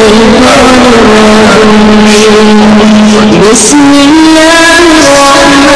بسم الله الرحمن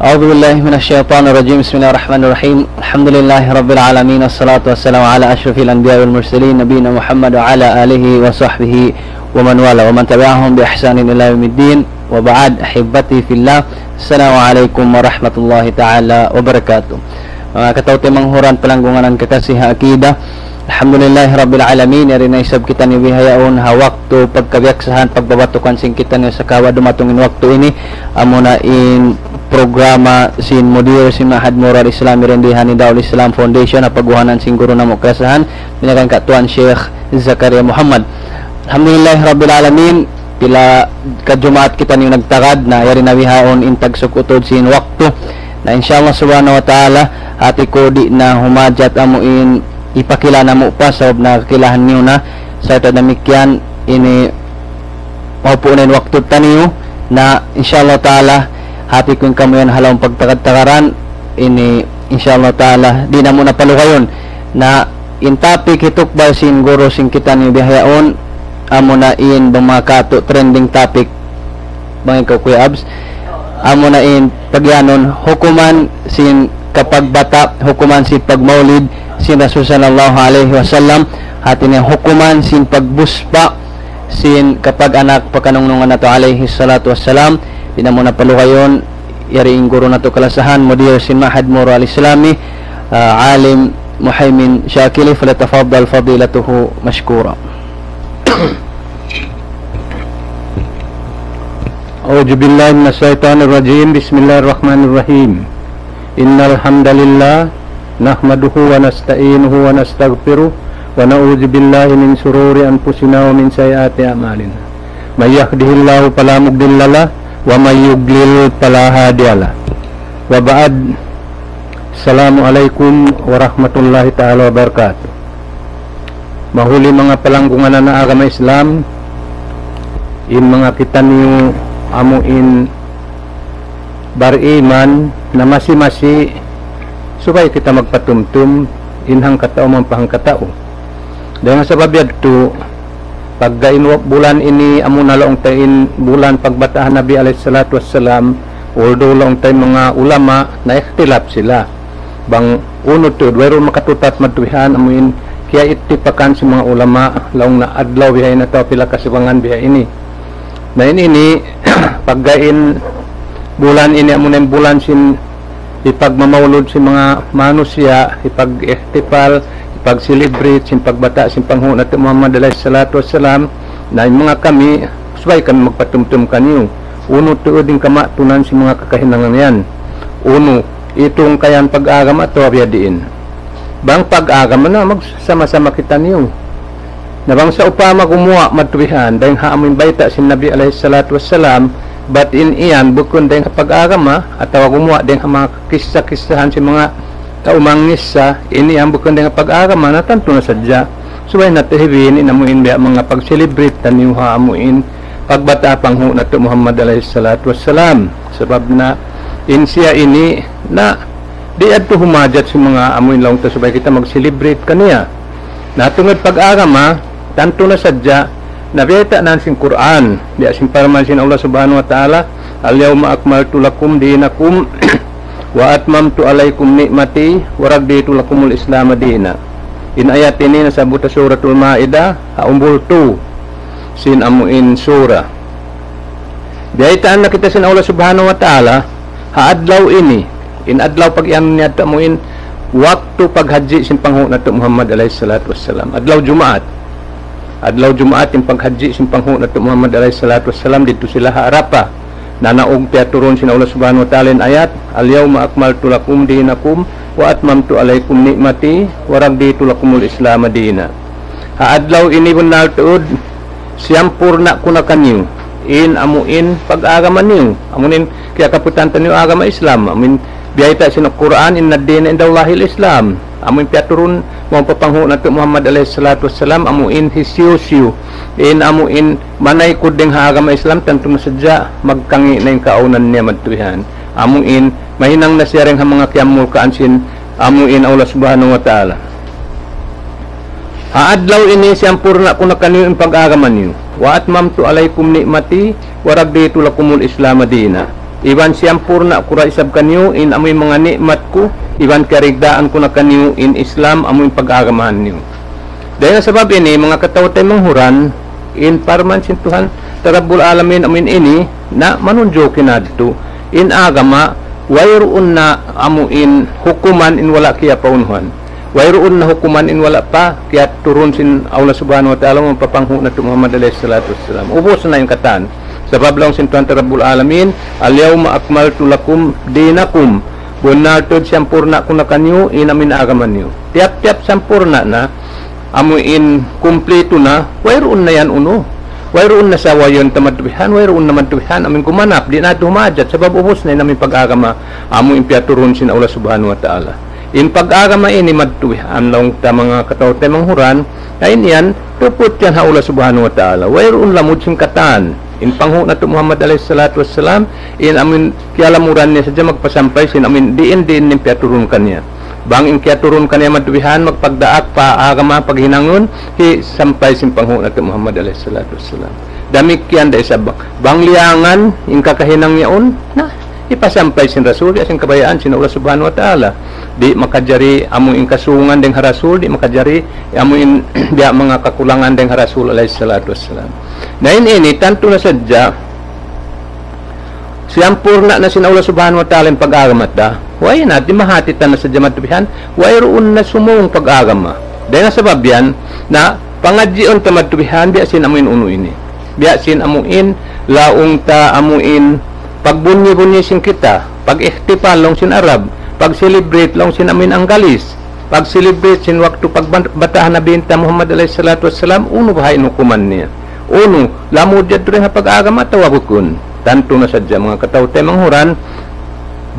أعوذ بالله من الشيطان الرجيم. بسم الله الرحمن الرحيم. الحمد لله رب العالمين، والصلاة والسلام على أشرف الأنبياء والمرسلين نبينا محمد وعلى آله وصحبه ومن والاه ومن تبعهم بإحسان إلى يوم الدين. وبعد، أحبتي في الله، السلام عليكم ورحمة الله تعالى وبركاته. Mga katawti manghuran palanggungan ng kakasiha akida, alhamdulillah rabbil alamin, yari na isab kita ni bihayaon ha waktu pagkabiaksahan pagbabatukan sing kita ni sa kawa dumatungin waktu ini amuna in programa sin Mudir sin Mahad Moral Islam Irendihan ni Daul Islam Foundation na paguhanan sin guru namo kasahan binakan katuan Sheikh Zakaria Muhammad. Alhamdulillah rabbil alamin, pila kajumaat kita ni nagtagad na yari na bihaon in tagsukutod sin waktu na insyaallah subhanahu wa ta'ala ati ko di na humajat amuin ipakilala mo pa sa na kakilahan niyo na sa ito namikyan ini maupunin waktu taniyo na insyaallah ta'ala hati ko yung kamuyan halawang pagtakad-takaran ini insyaallah ta'ala di na muna palukayon na in topic hitok ba sin guro sin kita niyo bihayaon amo na in bumakato trending topic bang ikaw Kuya Abs amo na in pagyanon hukuman sin kapag bata, hukuman sin pagmaulid sin Rasul sallallahu alaihi wasallam, hati niya hukuman sin pagbuspa sin kapag anak pagkanungnungan nato alaihi salatu wassalam. Di na muna palukayon yari yung guru nato kalasahan Mudir sin Mahad Moral Islami alim Muhaymin Shakili, falatafadal fadilatuhu mashkura. A'udzu billahi minasyaitonir rajim. Bismillahirrahmanirrahim. Innal hamdalillah nahmaduhu wa nasta'inuhu wa nastaghfiruh wa na'udzu billahi min shururi anfusina wa min sayyiati a'malina. May yahdihillahu fala mudilla wa may yudlil fala hadiyalah. Wa ba'd. Assalamualaikum warahmatullahi taala wabarakatuh. Mahuli mga palanggungan na agama Islam in mga kita niyo amuin bariman na masi-masi supaya kita magpatumtum inhang katao man pahang katao. Dahil sa babyad to paggain bulan ini amo na laong tayin bulan pagbatahan Nabi alaihi salatu wassalam, although laong tay mga ulama na ikhtilaf sila bang uno to wero makatutat madtuhan amuin kaya itipakan si mga ulama laong na adlaw bihay na to pila kasibangan bihay ini na ini paggain bulan ini amo na bulan sin ipagmamawlod si mga manusya, ipag-ihtifal, ipag-celebrate sin pagbata sin panghuna nato Muhammad alaihi salatu wassalam na mga kami subay kan magpatumtum kanyo uno tuod din kamatunan si mga kakahinangan yan. Uno itong kayan pag-agama to abiyadiin bang pag-agama na magsama-sama kita niyo na bang sa upama kumuha matuwihan dahil haamin baita sin Nabi alaihi salatu wassalam, but in iyan bukod dahil pag-agama at kumuha dahil mga kisah-kisahan si mga kaumangis sa ini ang bukod dahil pag-agama na tanto na sadya subay natihibin inamuin biya mga pag-celebrate taniyo haamuin pagbata panghu na to Muhammad alaihi salatu wassalam sabab na in siya ini na di adto humajat si mga amuin lang ta subay kita mag-celebrate kaniya na tungod pag-agama tanto na sadya nabiyata nan sin Quran di asin paraman sin Allah subhanahu wa ta'ala, al-yawma akmaltu lakum dinakum wa atmamtu alaikum ni'mati wa raditu lakumul islam dina. In ayat ini nasabut sa suratul Maidah umbul 2 sin amuin surah. Diaytaan na kita sin Allah subhanahu wa ta'ala haadlaw ini in adlaw pag yan niya amuin waktu paghaji sin panghu nato Muhammad alaihi salatu wassalam, adlaw Jumaat yung paghaji sin panghu nato Muhammad alaihi salatu wassalam dito sila harapa nanaog tiaturon sin Allah subhanahu wa ta'ala in ayat al-yawma akmaltu lakum dinakum wa atmamtu alaikum ni'mati wa raditu lakumul islam dina. Haadlaw ini bunal tuod siyampurna ko na kanyo in amuin pag-agaman niyo. Amunin kaya kaputantan niyo agama Islam. Amin biyayta sin Quran inna ad-dina indallahil Islam. Amuin piaturun mo papanghu nato Muhammad alaihi salatu wassalam amuin hisyu in amuin manay kudeng ha agama Islam tanto na sadya magkangi na yung kaunan niya madtuhan. Amuin mahinang na siya rin mga kiyamul kaansin amuin Allah subhanahu wa ta'ala. Haadlaw ini siyang purna ko na kaniyo yung pag-agaman niyo. Wa atmamtu alaykum ni'mati wa raditu lakumul Islam madina. Iwan siyang purna ko ra isab kaniyo in amoy mga nikmat ko, iwan karigdaan ko na kaniyo in Islam amoy pag-agamahan niyo. Dahil sa sabab ini mga katawtay manghuran in parman sintuhan tarabul alamin amin ini na manunjo kinadto in agama wayroon na amuin hukuman in wala kaya paunhan. Wayroon na hukuman in wala pa kaya turun sin Allah subhanahu wa ta'ala mapapanghu na Muhammad alaihi salatu wassalam. Ubos na yung katan. Sabab lang sintuhan tarabul alamin al-yawma akmaltu lakum dinakum bunaltod sampurna ko na kanyo in amin agaman nyo. Tiap-tiap sampurna na amuin kumpleto na wayroon na yan uno. Wayroon na sa wayon tamadbihan, wayroon na madbihan amin kumanap di na dumajat sabab ubos na namin pag-agama amuin piaturun sin Allah subhanahu wa ta'ala. In pag-agama ini madtuwihan lang ta mga katawtay manghuran ay yan tupot yan ha Allah subhanahu wa ta'ala. Wayroon lamud sing katan in panghu na to Muhammad alaihi salatu wassalam in amin kialamuran niya sadya magpasampay sin amin diin nin piaturun kanya. Bang in kiaturun kanya madtuwihan magpagdaak pa agama paghinangon hi sampay sin panghu na to Muhammad alaihi salatu wassalam. Damik yan da isa bang liangan in kakahinang yaon na ipasampay sin Rasul asin kabayaan sin Allah subhanahu wa ta'ala. Di makajari amuin kasungan deng Rasul, di makajari amuin dia mga kakulangan deng Rasul alaihi salatu wassalam. Na ini tanto na sadya siyang purna na sin Allah subhanahu wa ta'ala yung pag-agama ta. Way na di mahatitan na sadya matubihan, wayroon na sumung pag-agama. Dahil sabab yan na pangadjion ta matubihan biya sin amuin uno ini. Biya sin amuin laong ta amuin pagbunyi-bunyi sin kita, pag-ihtifal long sin Arab, pag-celebrate long sin amin Anggalis, pag-celebrate sin waktu pagbatahan na binta Muhammad alaihi salatu wassalam, uno bahay nukuman niya. Uno, lamud dyan rin pag-agama tawabukun. Tanto na sadya mga katawtay manghuran,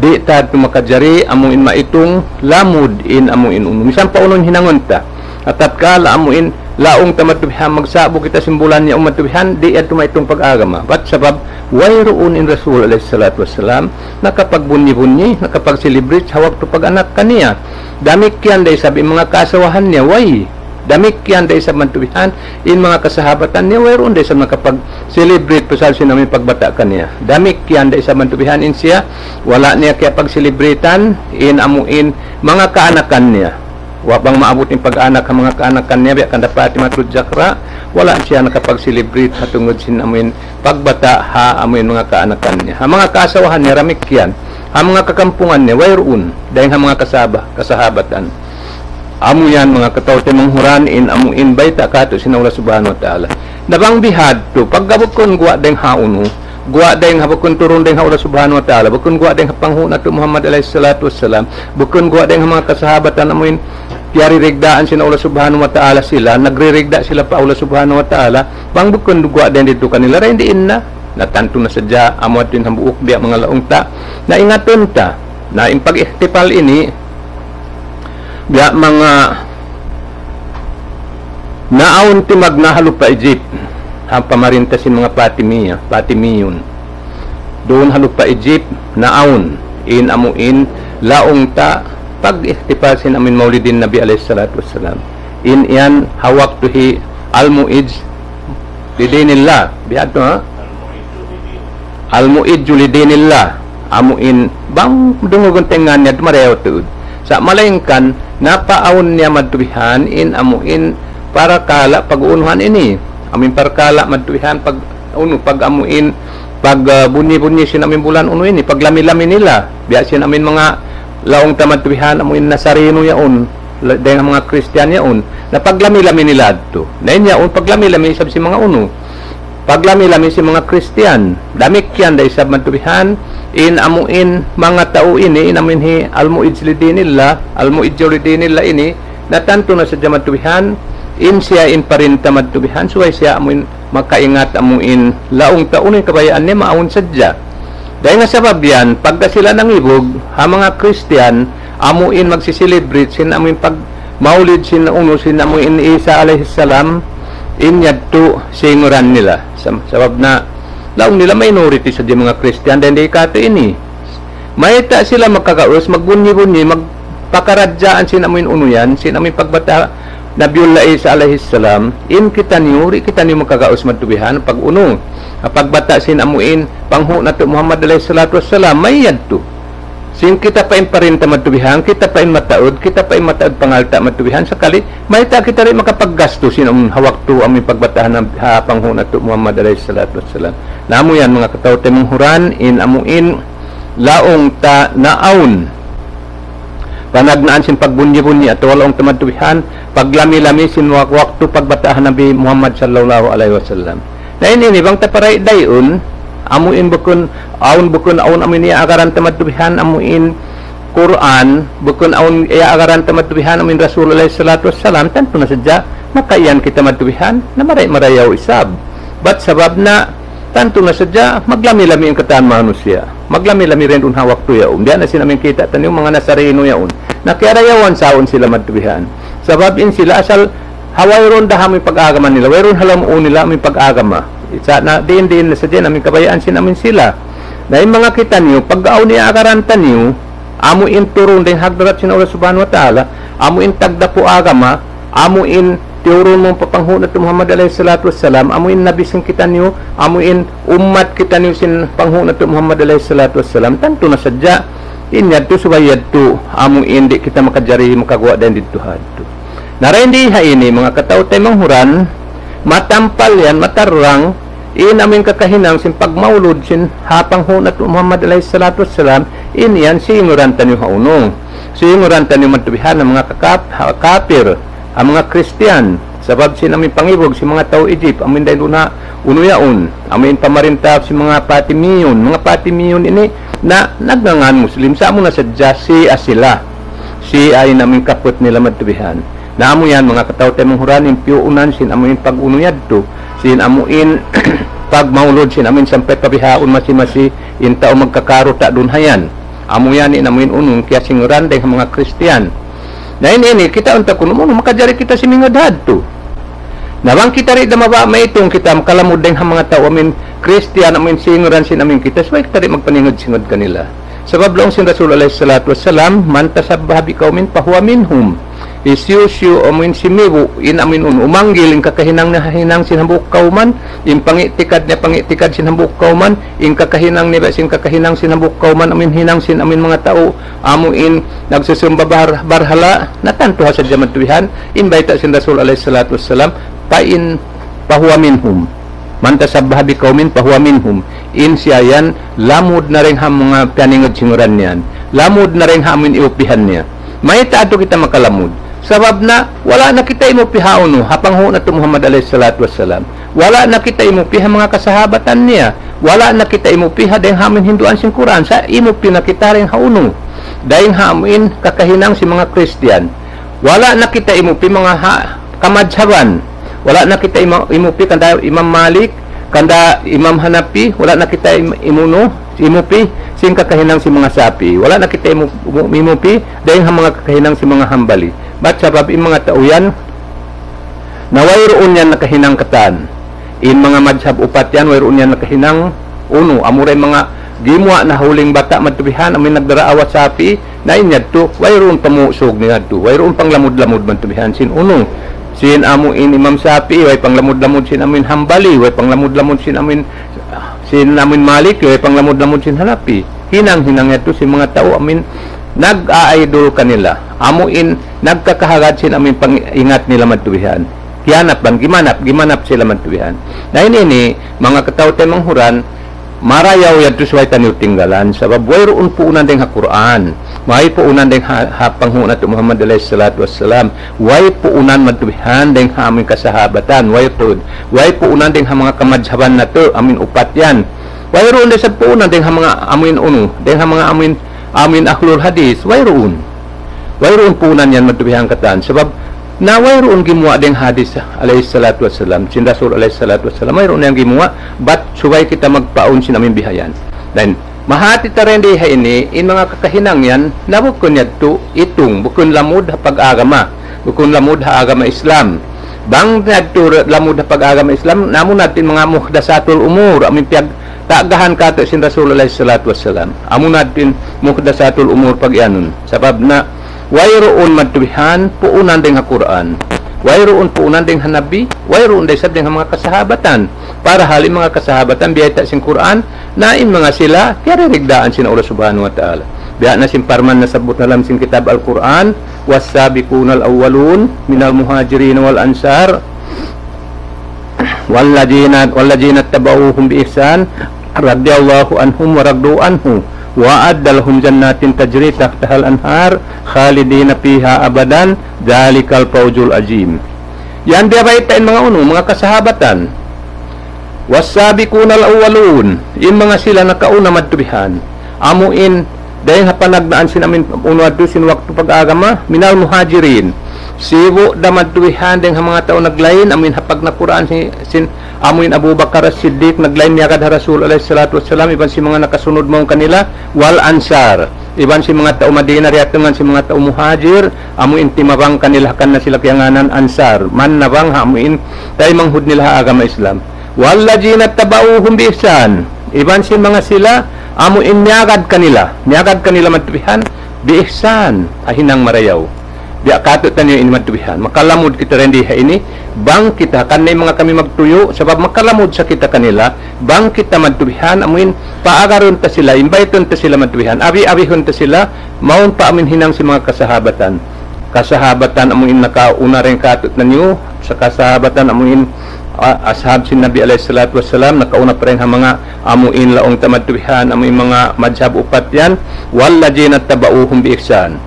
di tayo makajari amuin maitong lamud in amuin uno. Misan pa unon hinangon ta. At tatkala amuin laong tamatubihan magsabo kita simbulan niya umatubihan di at tumaitong pag-agama. Ba't sabab wayroon in Rasul alaihi salatu wassalam nakapagbunyi-bunyi, nakapag-celebrate hawak to pag-anak kaniya. Damik yan dahil sabi mga kasawahan niya, way. Damik yan dahil sa mantubihan in mga kasahabatan niya, wayroon dahil sa makapag-celebrate pasal siya namin pagbata kaniya. Damik yan dahil sa mantubihan in siya, wala niya kaya pag-celebretan in amuin mga kaanakan niya. Wabang maabot yung pag-anak ang mga kaanakan niya, biya kanda pati matudjakra, wala siya nakapag-celebrate hatungod sin amin pagbata ha amin mga kaanakan niya. Ang mga kasawahan niya, ramik yan. Ang mga kakampungan niya, wayroon, dahil ang mga kasahabatan. Amo yan mga katawte manghuran in amuin bayta kato sin Allah subhanahu wa ta'ala. Nabang bihad to, paggabukon guwa dahil hauno, guwa dahil habukon turun dahil Allah subhanahu wa ta'ala, bukon guwa dahil panghuna to Muhammad alaihi salatu wassalam, bukon guwa dahil mga kasahabatan amuin piyaririgdaan sin Allah subhanahu wa ta'ala sila, nagririgda sila pa Allah subhanahu wa ta'ala, bang bukon guwa dahil dito kanila, rin diin na, natanto na sadya, amot din hambuok biya mga laong ta, na ingaton ta, na in pag-ihtipal ini, biya mga naawon ti magnahalo pa Egypt, ang pamarintasin mga Patimiyon, doon halo pa Egypt, naawon, in amuin, laong ta, pag-ihtipasin amin maulidin Nabi alayhi salatu wassalam. In yan, hawak tuhi al-mu'ij lidinillah. Biya ito ha? Al-mu'ij lidinillah. Amuin, bang dungugon tengan niya, dumareho tuud. Sa malayngkan, napaawon niya madtubihan in amuin para kala pag-uunuhan ini. Amin para kala madtubihan pag amuin pag bunyi-bunyi sin amin bulan uno ini, pag lami-lami nila. Biya sin amin mga laong tamadtubihan amuin Nazareno yaon dahil mga Kristiyan yaon na paglami-lami nila ito na yaon paglami-lami sab si mga uno paglami-lami si mga Kristiyan damik yan dahil sa madtubihan in amuin mga tao ini in amin hi al-mu'ijlidinillah ini na tanto na sa madtubihan in siya in parin tamadtubihan suway siya amuin makaingat amuin laong taon kabayaan niya maawon sadya. Dahil nga sabab yan, pagka sila nangibog, ha mga Christian, amuin magsiselebrate sin amuin pag maulid sin uno sin amuin Isa alayhis salam, inyadto singuran nila. Sabab na laong nila minority sa di mga Christian, dahil di kato ini. Mayta sila magkakaos, magbunyi-bunyi, magpakaradyaan sin amuin uno yan, sin amuin pagbata Nabiullah Isa alayhis salam, in kita niyo magkakaos matubihan pag uno. Pagbata sin amuin panghu nato Muhammad alayhis salatu wassalam, may yadto. Sin kita pa in parinta matubihan, kita pa in mataod pangalta matubihan sakali, may ta kita rin makapaggasto sin hawak to amin pagbatahan ng panghu nato Muhammad alayhis salatu wassalam. Namo yan mga kataw temong huran in amuin laong ta naawon panagnaan sin pagbunyi-bunyi at walaong tamatubihan paglami-lami sin waktu pagbatahan Nabi Muhammad sallallahu alaihi wasallam. Na ini bang taparay dayon amuin bukun aun amin iya agaran tamatubihan amuin Quran bukun aun iya agaran tamatubihan amin Rasulullah sallallahu alaihi wasallam tanto na sadya makaiyan kita matubihan na maray-marayaw isab. But sabab na tanto na sadya maglami-lami ang kataan manusia. Maglami-lami rin un hawak to yaon. Diyan na sinamin kita tanong mga Nazareno yaon. Nakiarayawan saon sila matubihan. Sabab in sila asal hawayron dahami pag-agaman nila. Wayron halamuon nila aming pag-agama. Isa na din na sadya namin kabayaan sinamin sila. Na yung mga kita niyo, pag-aw niya akaranta niyo, amuin turun din hagdarat sin Allah subhanahu wa ta'ala, amuin tagda po agama, amuin tiurun mong papanghunat Muhammad alayhi salatu wassalam, amuin nabisin kita niyo, amuin umat kita niyo sin panghunat Muhammad alayhi salatu wassalam, tanto na sadya inyad to subayad to amuin di kita makajari makagawa din dito hadto. Naraindi ha ini mga kataw tay manghuran, matampal yan matarang in amin kakahinang sin pagmaulod sin hapanghunat Muhammad alayhi salatu wassalam, in yan singuran tanyo haunong singuran tanyo matubihan ng mga kafir ang mga Christian, sabab sinamin pangibog si mga tao Egypt, amin dahil na unuyaon, amin pamarinta si mga patimiyon ini na nagngangan Muslim, sa amo na sadya sila, si ay namin kapot nila matubihan. Na amo yan mga kataw tayo manghuranin, piyuunan, sin amin pag-unuyad to, sin amuin pagmaulod, sin amin sampay kabihaon masi-masi, in tao magkakaro ta dun hayan. Amo yan in amin unong, kaya singuran dahil mga Christian. Na ini kita unta kuno mo makajari kita si mingadad to. Nawang kita rin na mabamay itong kita makalamod din ang mga tao amin Christian amin singuran sin amin kita so kita rin magpaningod-singod kanila. Sabab lang sin Rasul alayhi salatu wassalam man tasabbaha biqaumin fahuwa minhum. Isyusyu amin simibu in amin umanggil in kakahinang na hinang sin hambuk kauman in pangitikad sin hambuk kauman in kakahinang ni sin kakahinang sin hambuk kauman amin hinang sin amin mga tao amuin nagsusumba barhala natanto ha sa jamatubihan in baita sin Rasul alayhi salatu wassalam pain pahuwa minhum man tasabbaha biqaumin pahuwa minhum in siyayan lamud na rin ha mga paningod singuran niyan lamud na rin ha amin iupihan niya may tato kita makalamud sabab na wala na kita imupihaon no hapang ho na to Muhammad alayhi salatu wassalam wala na kita imupiha mga kasahabatan niya wala na kita imupiha dahil hamin hinduan sin Quran sa imupi na kita rin hauno dahil hamin kakahinang si mga Christian wala na kita imupi mga kamadhaban wala na kita imupi kanda Imam Malik kanda Imam Hanafi wala na kita imupi sin kakahinang si mga Sapi wala na kita imupi dahil mga kakahinang si mga Hambali. Ba't sabab in mga tao yan na wayroon yan nakahinang katan in mga madhab upat yan wayroon yan nakahinang uno amuray mga gimwa na huling bata matubihan amin nagdaraawat sapi na inyad to wayroon pamusog niya to wayroon panglamud-lamud matubihan sin uno sin amo in Imam Sapi way panglamud-lamud sin amin Hambali way panglamud-lamud sin amin Malik way panglamud-lamud sin Hanafi hinang-hinang ito si mga tao amin nag-a-idol kanila amuin nagkakahagad sin amin pangingat nila matubihan gimanap sila matubihan na ini mga kataw tayo manghuran marayaw yadto suway taniw tinggalan sabab wayroon po unan ding ha-Quran may po unan ding hapanghu nato Muhammad alayhi salatu wassalam way po unan matubihan ding ha amin kasahabatan way po unan ding ha mga kamadhaban nato amin upat yan wayroon din sa po unan ding ha mga amin ding ha mga amin ahlul hadis wayroon po unan yan matubihan katan sabab na mayroon gimuwa ding hadis alayhi salatu wassalam, sin Rasul alayhi salatu wassalam, mayroon yang gimuwa, but subay kita magpaon sin amin bihayan. Then, mahati ta rin diha ini, in mga kakahinang yan, na bukun yadto itong, bukun lamud ha pag-agama, bukun lamud ha agama Islam. Bang yadto lamud ha pag-agama Islam, namun natin mga muhdasatul umur, amin piyag, taagahan kato sin Rasul alayhi salatu wassalam. Amun natin muhdasatul umur pag-ianon. Sabab na, wayroon matubihan, puunan din ha Quran. Wayroon puunan din ha Nabi, wayroon din sa din ha mga kasahabatan. Para halim mga kasahabatan, biyayta sin Quran, nain mga sila, kaya rigdaan sin Allah subhanahu wa ta'ala. Biya na sin parman na sabot na lam sin kitab al-Quran, was-sabiquna al-awwalun, minal muhajirin wal ansar, walladzina tabauhum bi ihsan, radiyallahu anhum wa radu anhu. Wa'adda lahum jannatin tajri tahtaha al-anhar khalidina fiha abadan dzalikal fawzul azim. Yan dia baitain mga mga kasahabatan. Was-sabiquna al-awwalun, in mga sila nakauna madtubihan. Amuin dayang hapanagdaan sin amin unwad sin waktu pag-agama minal muhajirin. Sibo da madtubihan dayang mga tao naglain amin hapag na Quran sin amuin Abu Bakar as-Siddiq naglain niya kad Rasul alayhi salatu wassalam, iban si mga nakasunod mong kanila wal ansar, iban si mga tao Madina riatungan si mga tao muhajir, amuin timabang kanila kan na sila kayanganan ansar, man nabang amuin tay manghud nila agama Islam. Walladzina tabauhum bi ihsan, iban si mga sila amuin niagad kanila matubihan bi ihsan, ahinang marayaw. Biya kato tanyo in matubihan, makalamod kita rin diha ini, bang kita kanay mga kami magtuyo, sabab makalamod sa kita kanila, bang kita matubihan, amuin paagaron ta sila, inviteon ta sila matubihan, abi-abihon ta sila, maun pa amin hinang si mga kasahabatan. Kasahabatan amuin nakauna rin kato tanyo, sa kasahabatan amuin ashab sin Nabi alayhi salatu wassalam, nakauna pa rin ha mga amuin laong tamatubihan, amuin mga madhab upat yan, walladzina tabauhum bi ihsan.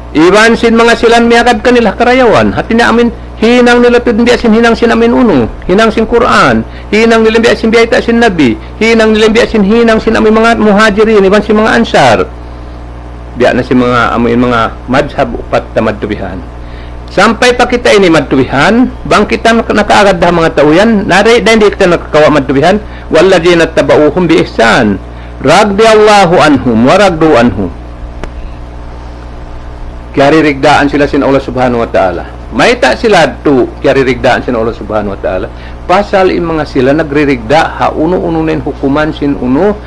Iban sin mga silan miyakad kanila karayawan. Hati na amin, hinang nila ito hindi asin hinang sin amin uno. Hinang sin Quran. Hinang nila hindi asin biyayta sin Nabi. Hinang nila hindi asin hinang sin amin mga muhajirin. Iban sin mga ansar. Biya na si mga amin mga madhab upat na madtubihan. Sampay pa kita ini madtubihan, bang kita nakaagad na mga tauyan, nari dahil hindi kita nakakawa madtubihan, walladzina tabauhum bi ihsan, radiyallahu anhum wa radu anhum. Kaya ririgdaan sila sin Allah subhanahu wa ta'ala. Maita sila to, kaya ririgdaan sin Allah subhanahu wa ta'ala. Pasal in mga sila nagririgda, ha uno-uno na hukuman sin uno.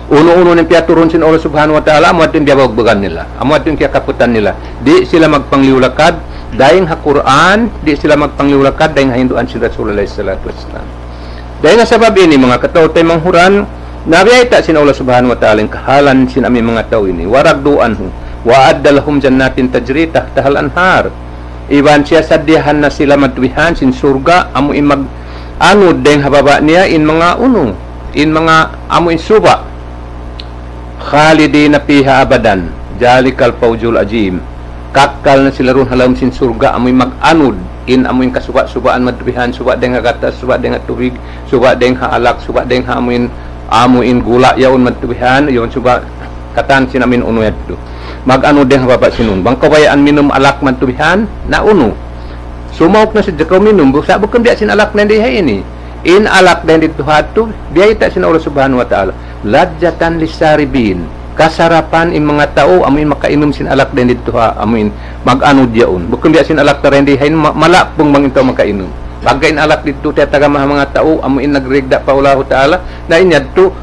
Uno-uno na piyaturon sin Allah subhanahu wa ta'ala, amuat yung biyabagbagan nila. Amuat yung kakaputan nila. Di sila magpangliulakad, dahing ha Quran, di sila magpangliulakad, dahing ha Hinduan si Rasulullah sallallahu alaihi wasallam. Dahil nga sabab ini, mga katautay manghuran, nabiyayta sin Allah subhanahu wa ta'ala kahalan sin amin mga tao ini waragdu anhu wa addalahum jannatin tajri tahtaha al-anhar, iban siya sadyahan na sila matubihan sin surga amuin mag anod deng hababa niya in mga uno in mga amuin suba khalidina fiha abadan jalikal fawzul azim, kakal na sila ron halam sin surga amuin mag-anod in amuin kasuba-subaan matubihan, suba deng gatas, suba deng tubig, suba deng alak, suba deng amuin gula yaon matubihan yon suba katan sinamin uno yadto mag-ano din hababa sinun bang kabayaan minum alak matubihan na uno sumawk na si jakaw minum busa bukan dia sin alak na diha ini in alak din dito hato biyayta sin Allah subhanahu wa ta'ala ladzatan lisaribin, kasarapan in mga tao amuin makainom sin alak din dito ha amuin mag-ano diyaon bukan dia sin alak ta rin diha malapong mangintaw makainom. Pagkain alak dito tiyataga mga tao amuin nagrigda pa Allah ta'ala na inyadto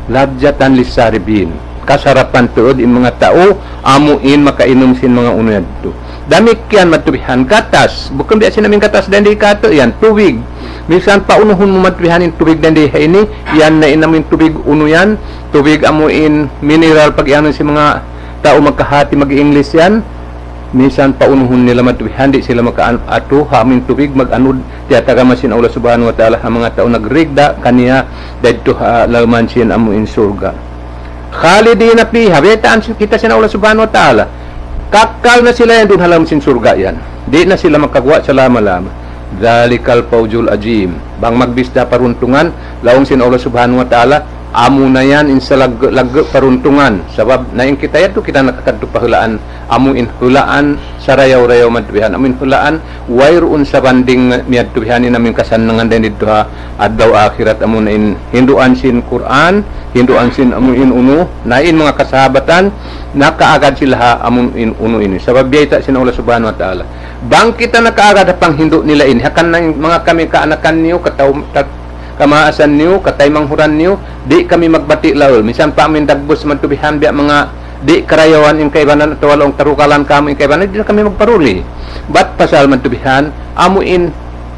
ladzatan lisaribin, kasarapan tuod in mga tao amuin makainom sin mga uno yadto. Damikyan matubihan katas bukan biya sinamin katas dan di kato yan tubig misan pa unuhon mo matubihanin tubig dan di ini yan na inamin tubig uno yan tubig amuin mineral pag yan si mga tao magkahati mag-English yan minsan paunuhon nila matubihan di sila maka-ato hamin tubig mag-anod tiyataga masin Allah subhanahu wa ta'ala ha mga tao nagrigda kaniya dahito ha laman sin amuin surga khalidina fiha betaan kita sin Allah subhanahu wa ta'ala kakal na sila yan dun halam sin surga yan di na sila makagawa sa lama-lama dhalikal fawzul azim bang magbisda paruntungan laong sin Allah subhanahu wa ta'ala amo na yan in sa lag paruntungan sabab na yung kita yato kita nakakadto pahulaan amo in hulaan sa rayaw-rayaw madtubihan amin hulaan wayroon sa banding miadtubihanin namin kasanangan din dito ha adlaw akhirat amo na in hinduan sin Quran hinduan sin amo in uno na in mga kasahabatan nakaagad sila ha amo in uno ini sabab biyayta sin Allah subhanahu wa ta'ala bang kita nakaagad pang hindu nila in hakan na mga kami kaanakan niyo kamaasan niyo, katay manghuran niyo, di kami magbati laul. Misan pa amin dagbos mantubihan biya mga di karayawan yung kaibanan at walong tarukalan kamo yung kaibanan, di na kami magparuli. Bat pasal mantubihan, amuin,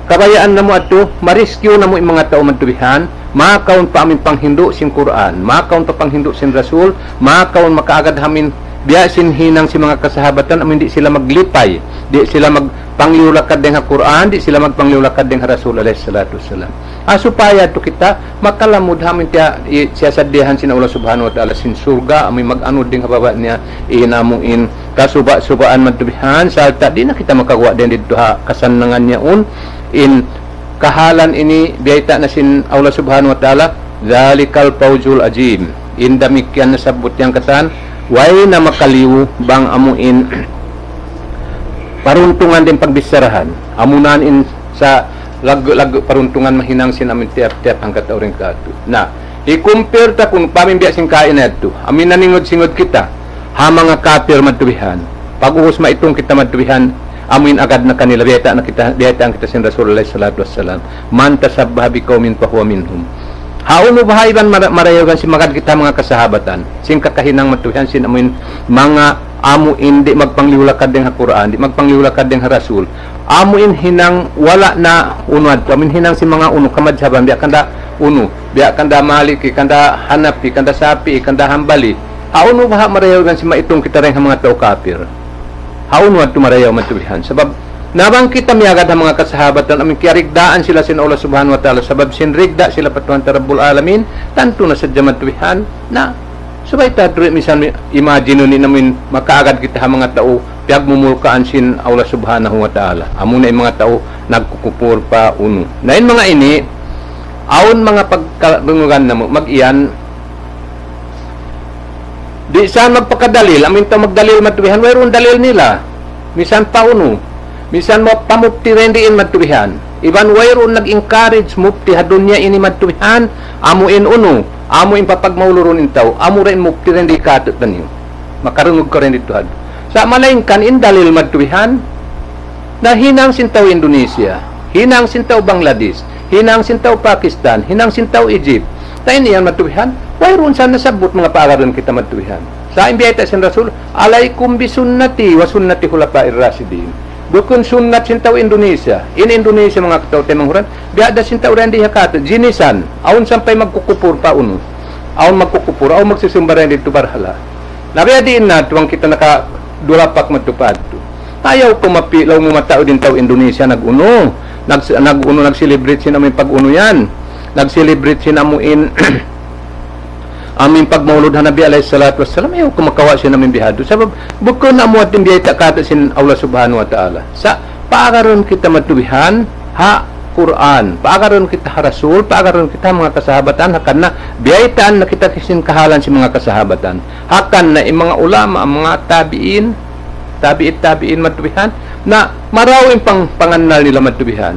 kabayaan na mo ato, mariskyo na mo yung mga tao mantubihan, makaon pa amin panghindo sin Quran, makaon pa panghindo sin Rasul, makaon makaagad hamin biya sin hinang si mga kasahabatan, amin di sila maglipay, di sila magpangliulakad din ha Quran, di sila magpangliulakad din ha Rasul alayhi salatu wassalam. Supaya to kita makalamud hamin siya sadihan sin Allah subhanahu wa ta'ala sin surga amoy mag-ano ding hababa niya inamuin kasuba-subaan madtubihan salta di na kita makagawa din dito ha kasanangan niya in kahalan ini biyayta na sin Allah subhanahu wa ta'ala zalikal fawzul azim in damikyan na sabot yang katan way na makaliw bang amuin paruntungan din pagbisarahan amunan in sa lag paruntungan mahinang sin amin tiap-tiap hanggat oring kato na i-compare ta kung pamimbiya sin kain nato amin naningod-singod kita ha mga kafir madtubihan pag-uhos maitong kita madtubihan amin agad na kanila biyata ang kita sin Rasulullah sallallahu alaihi wasallam man tasabbaha biqaumin fa huwa minhum hauno bahayban marayogan si magad kita mga kasahabatan sin kakahinang madtubihan sin amin mga amo hindi magpangliwlakad din ha Quran di magpangliwlakad din ha Rasul amo in hinang wala na unad amin hinang si mga uno kamadhaban biya kanda uno biya kanda maliki kanda hanapi kanda sapi kanda hambali hauno baha marayaw si maitong kita rin mga tao kafir hauno at tumarayaw matubihan sabab nabang kita miyagad ang mga kasahabatan amin kiarigdaan sila sin Allah subhanahu wa ta'ala sabab sinrigda sila patuhan ta Rabbul Alamin tanto na sadya matubihan na sabay tadri misan imagine ni namin makaagad kita mga tao piyagmumulkaan sin Allah subhanahu wa ta'ala amo na yung mga tao nagkukupur pa uno na yung mga ini aon mga pagkalungan na mo mag-iyan di saan magpakadalil amin tao magdalil matubihan mayroon dalil nila misan pa uno misan mo pamupti rendiin matubihan iban mayroon nag-encourage mupti hadunya ini matubihan amuin uno amuin papagmauluron in tao amo rin mupti rendi katot na niyo makarungog ka rin dito sa malaingkan in dalil madtubihan na hinang sintaw Indonesia, hinang sintaw Bangladesh, hinang sintaw Pakistan, hinang sintaw Egypt. Tayo niyan madtubihan, wayroon sana sabot mga paagaran kita madtubihan. Sa imbiyayta sin Rasul, alaikum bisunnati wa sunnati khulafa'ir rasyidin. Bukun sunnat sintaw Indonesia. In Indonesia mga kataw tayo manghuran, biada sintaw rin di hakato, jinisan, aun sampay magkukupur pa uno. Aun magkukupur, aun magsusumbar rin dito barhala. Nabiadiin na, tuwang kita dulapak matupad to. Ayaw ko mapilaw mo matao din tao Indonesia nag-uno. Nag-celebrate sin amin pag-uno yan. Nag-celebrate sin amuin amin pag-maulod ha Nabi alayhi salatu wassalam. Ayaw ko makawa sin amin bihado. Sabab, bukod na amuat din biyay takata sin Allah subhanahu wa ta'ala. Sa paagaron kita matubihan ha Quran, paagaron kita ha Rasul, paagaron kita mga kasahabatan hakan na biyaytaan na kita kisin kahalan si mga kasahabatan hakan na yung mga ulama, mga tabi'in matubihan na marawing panganal nila matubihan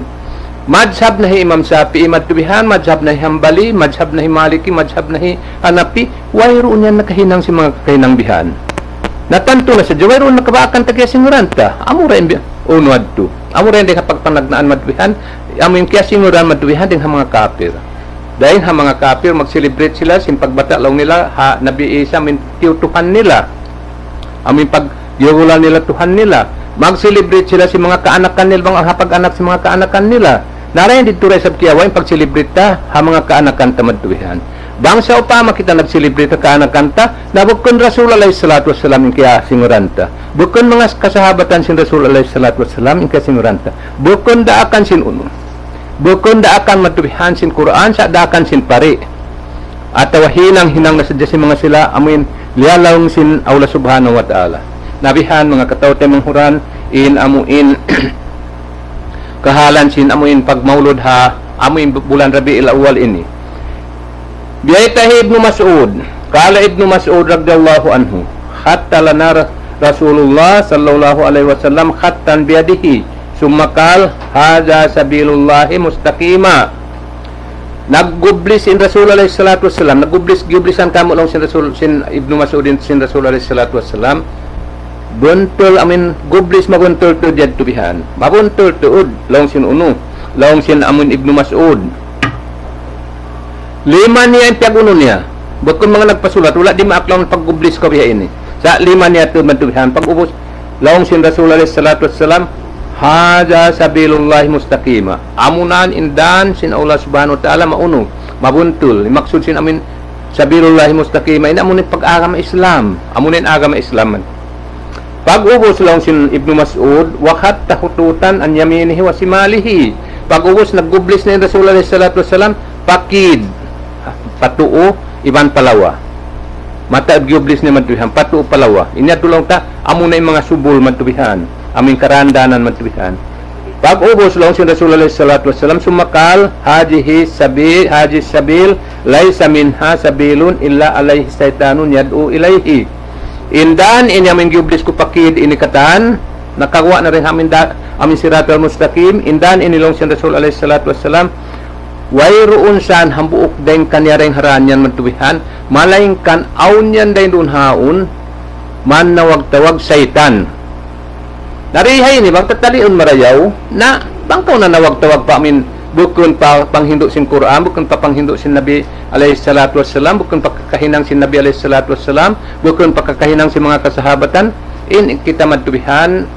madhab na hi Imam Shafi'i matubihan madhab na hi Hambali, madhab na hi Maliki, madhab na hi Hanafi wayroon yan nakahinang si mga kahinang bihan natanto na sa wayroon nakabaakan tagya singuranta amura yung unwad to amura yung kapag panagnaan matubihan amin kaya singuran matubihan din ang mga kafir dahil ang mga kafir mag-celebrate sila sin pagbata lang nila ha Nabi Isa min tiutuhan nila amin pag-yugulan nila tuhan nila mag-celebrate sila si mga kaanakan nila bang hapag-anak si mga kaanakan nila narayan dito rin sa kiyawa yung pag-celebrate ta ha mga kaanakan ta matubihan bang sa upama kita nag-celebrate ka anakanta na bukon Rasul alayhi salatu wassalam in kaya singuranta bukon mga kasahabatan sin Rasul alayhi salatu wassalam in kaya singuranta bukon daakan sin uno bukon daakan matubihan sin Quran sa daakan sin pari atawa hinang na sadya si mga sila amin liyalawng sin Allah subhanahu wa ta'ala nabihan mga katawte manghuran in amuin kahalan sin amuin pagmaulod ha amuin bulan Rabiul Awwal ini Biyaitahi Ibnu Mas'ud. Kala Ibnu Mas'ud radhiyallahu anhu, hatta lana Rasulullah sallallahu alaihi wasallam khattan biyadihi. Summa qala hadza sabilullahi mustaqima. Naggublis in Rasul alaihi salatu wasallam, naggublis-gublisan kamo lang sin Rasul sin Ibnu Mas'ud sin Rasul alaihi salatu wasallam. Buntol amin gublis mabuntol to diad tubihan. Mabuntol tuod long sin uno, long sin amun Ibnu Mas'ud. Lima niya ang piaguno niya. Bukod mga nagpasulat, wala di maaklaw ng paggublis ko biya ini. Sa lima niya ito mantubihan. Pag-ubos, laong sin Rasul alaihi salatu wassalam, haja sabilullahi mustaqima. Amunan indan sin Allah subhanahu wa ta'ala mauno. Mabuntul. Maksud sin amin sabilullahi mustaqima. Ini amunin pag-agama Islam. Amunin agama Islam. Pag-ubos laong sin Ibnu Mas'ud, wakat tahututan an yaminihi wa simalihi. Pag-ubos, naggublis na yung Rasul alaihi salatu wassalam, pakid. Patuo iban palawa mata gyublis ni matubihan patuo palawa inya tulong ta amo na yung mga subul matubihan aming karandanan matubihan pag-ubos lang si Rasulullah sallallahu alaihi wasallam sumakal haji sabil laysa minha sabilun illa alaihi syaitanun yad'u ilaihi indan inyaming gyublis ko pakid inikatan nakagawa na rin amin siratal mustaqim indan inilong si Rasulullah sallallahu alaihi wasallam wayroon saan hambuok daing kanyareng haranyan mantubihan malaing kan aunyan daing dun haun man nawag-tawag saitan narihay ni bang tatalion marayaw na bangkaw na nawag-tawag pa amin bukun pa panghindo sin Quran bukun pa panghindo sin Nabi alayhi salatu wassalam bukun pa kakahinang sin Nabi alayhi salatu wassalam bukun pa kakahinang sin mga kasahabatan in kita mantubihan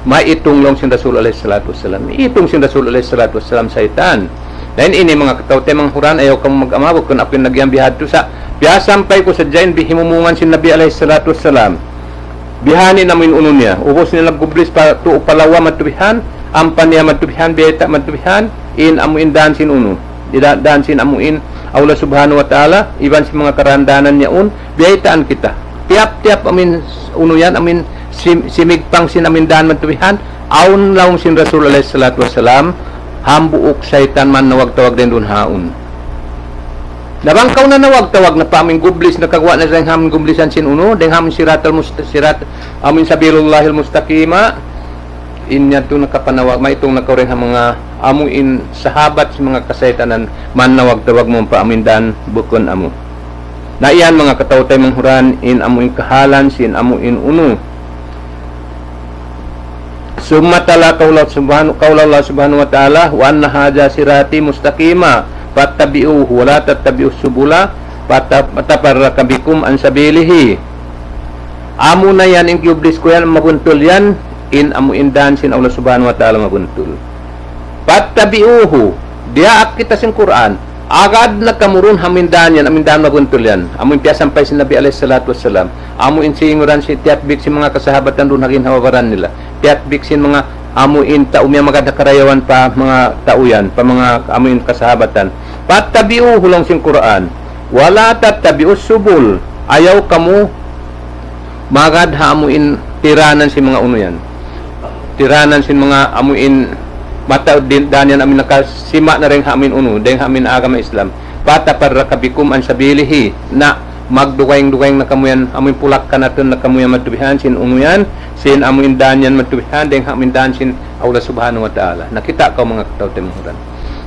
maitong long sin Rasul alayhi salatu wassalam itong sin Rasul alayhi salatu wassalam saitan. Dahil ini mga katawte mga huran ayaw kang mag-amabog kung ako'y nagyambihad to sa biyasampay ko sa dyan bihimumungan si Nabi alayhi salatu wassalam bihani namin uno niya ubos nila gublis pa to palawa matubihan ampan niya matubihan beta matubihan in amuin dansin uno dansin amuin Allah subhanahu wa ta'ala iban si mga karandanan niya biyaitaan kita tiap-tiap amin uno yan amin simigpang sin amin dan matubihan aun laong sin Rasul alayhi salatu wassalam hambuok syaitan man nawag-tawag din dun haun. Nabangkaw na nawag-tawag na pa aming gublis na kagwa na dahil hamin gublisan sin uno dahil hamin sirat amin sabilullahil mustaqima inya ito nakapanawag may itong nakawring mga amuin sahabat sa mga kasaitanan man nawag-tawag mo pa amin dan bukon amo. Na iyan mga katawtay manghuran in amuin kahalan sin amuin uno. Sumatala kaulah Allah subhanahu wa ta'ala wa anna hadza sirati mustaqima fattabi'uhu wa la tattabi'us subula fatafarraqa bikum an sabilihi. Amo na yan in gyublis ko yan mabuntol yan in amo indan sin Allah subhanahu wa ta'ala mabuntol. Fattabi'uhu dia kita sin Quran agad na kamurun hamindan yan amindan mabuntol yan. Amo piyasampay sin Nabi alaihi salatu wassalam. Amo insinguran si tiatbik si mga kasahabatan doon naging hawabaran nila. Tiatbik sin mga amuin taumya maganda karayawan pa mga tauyan pa mga amuin kasahabatan patabiu hulong sin Quran wala tattabius subul ayaw kamu magad ha amuin tiranan si mga uno yan tiranan sin mga amuin mataod din danyan amin nakasima na rin ha amin uno dahil amin agama Islam pataparrakabikum an sabilihi na magduwayng-duwayng na kamuyan amoy pulak ka natin na kamuyan matubihan sin umuyan sin amoy danyan matubihan deng hamindan sin Allah subhanahu wa ta'ala nakita ka mga katawte muhuran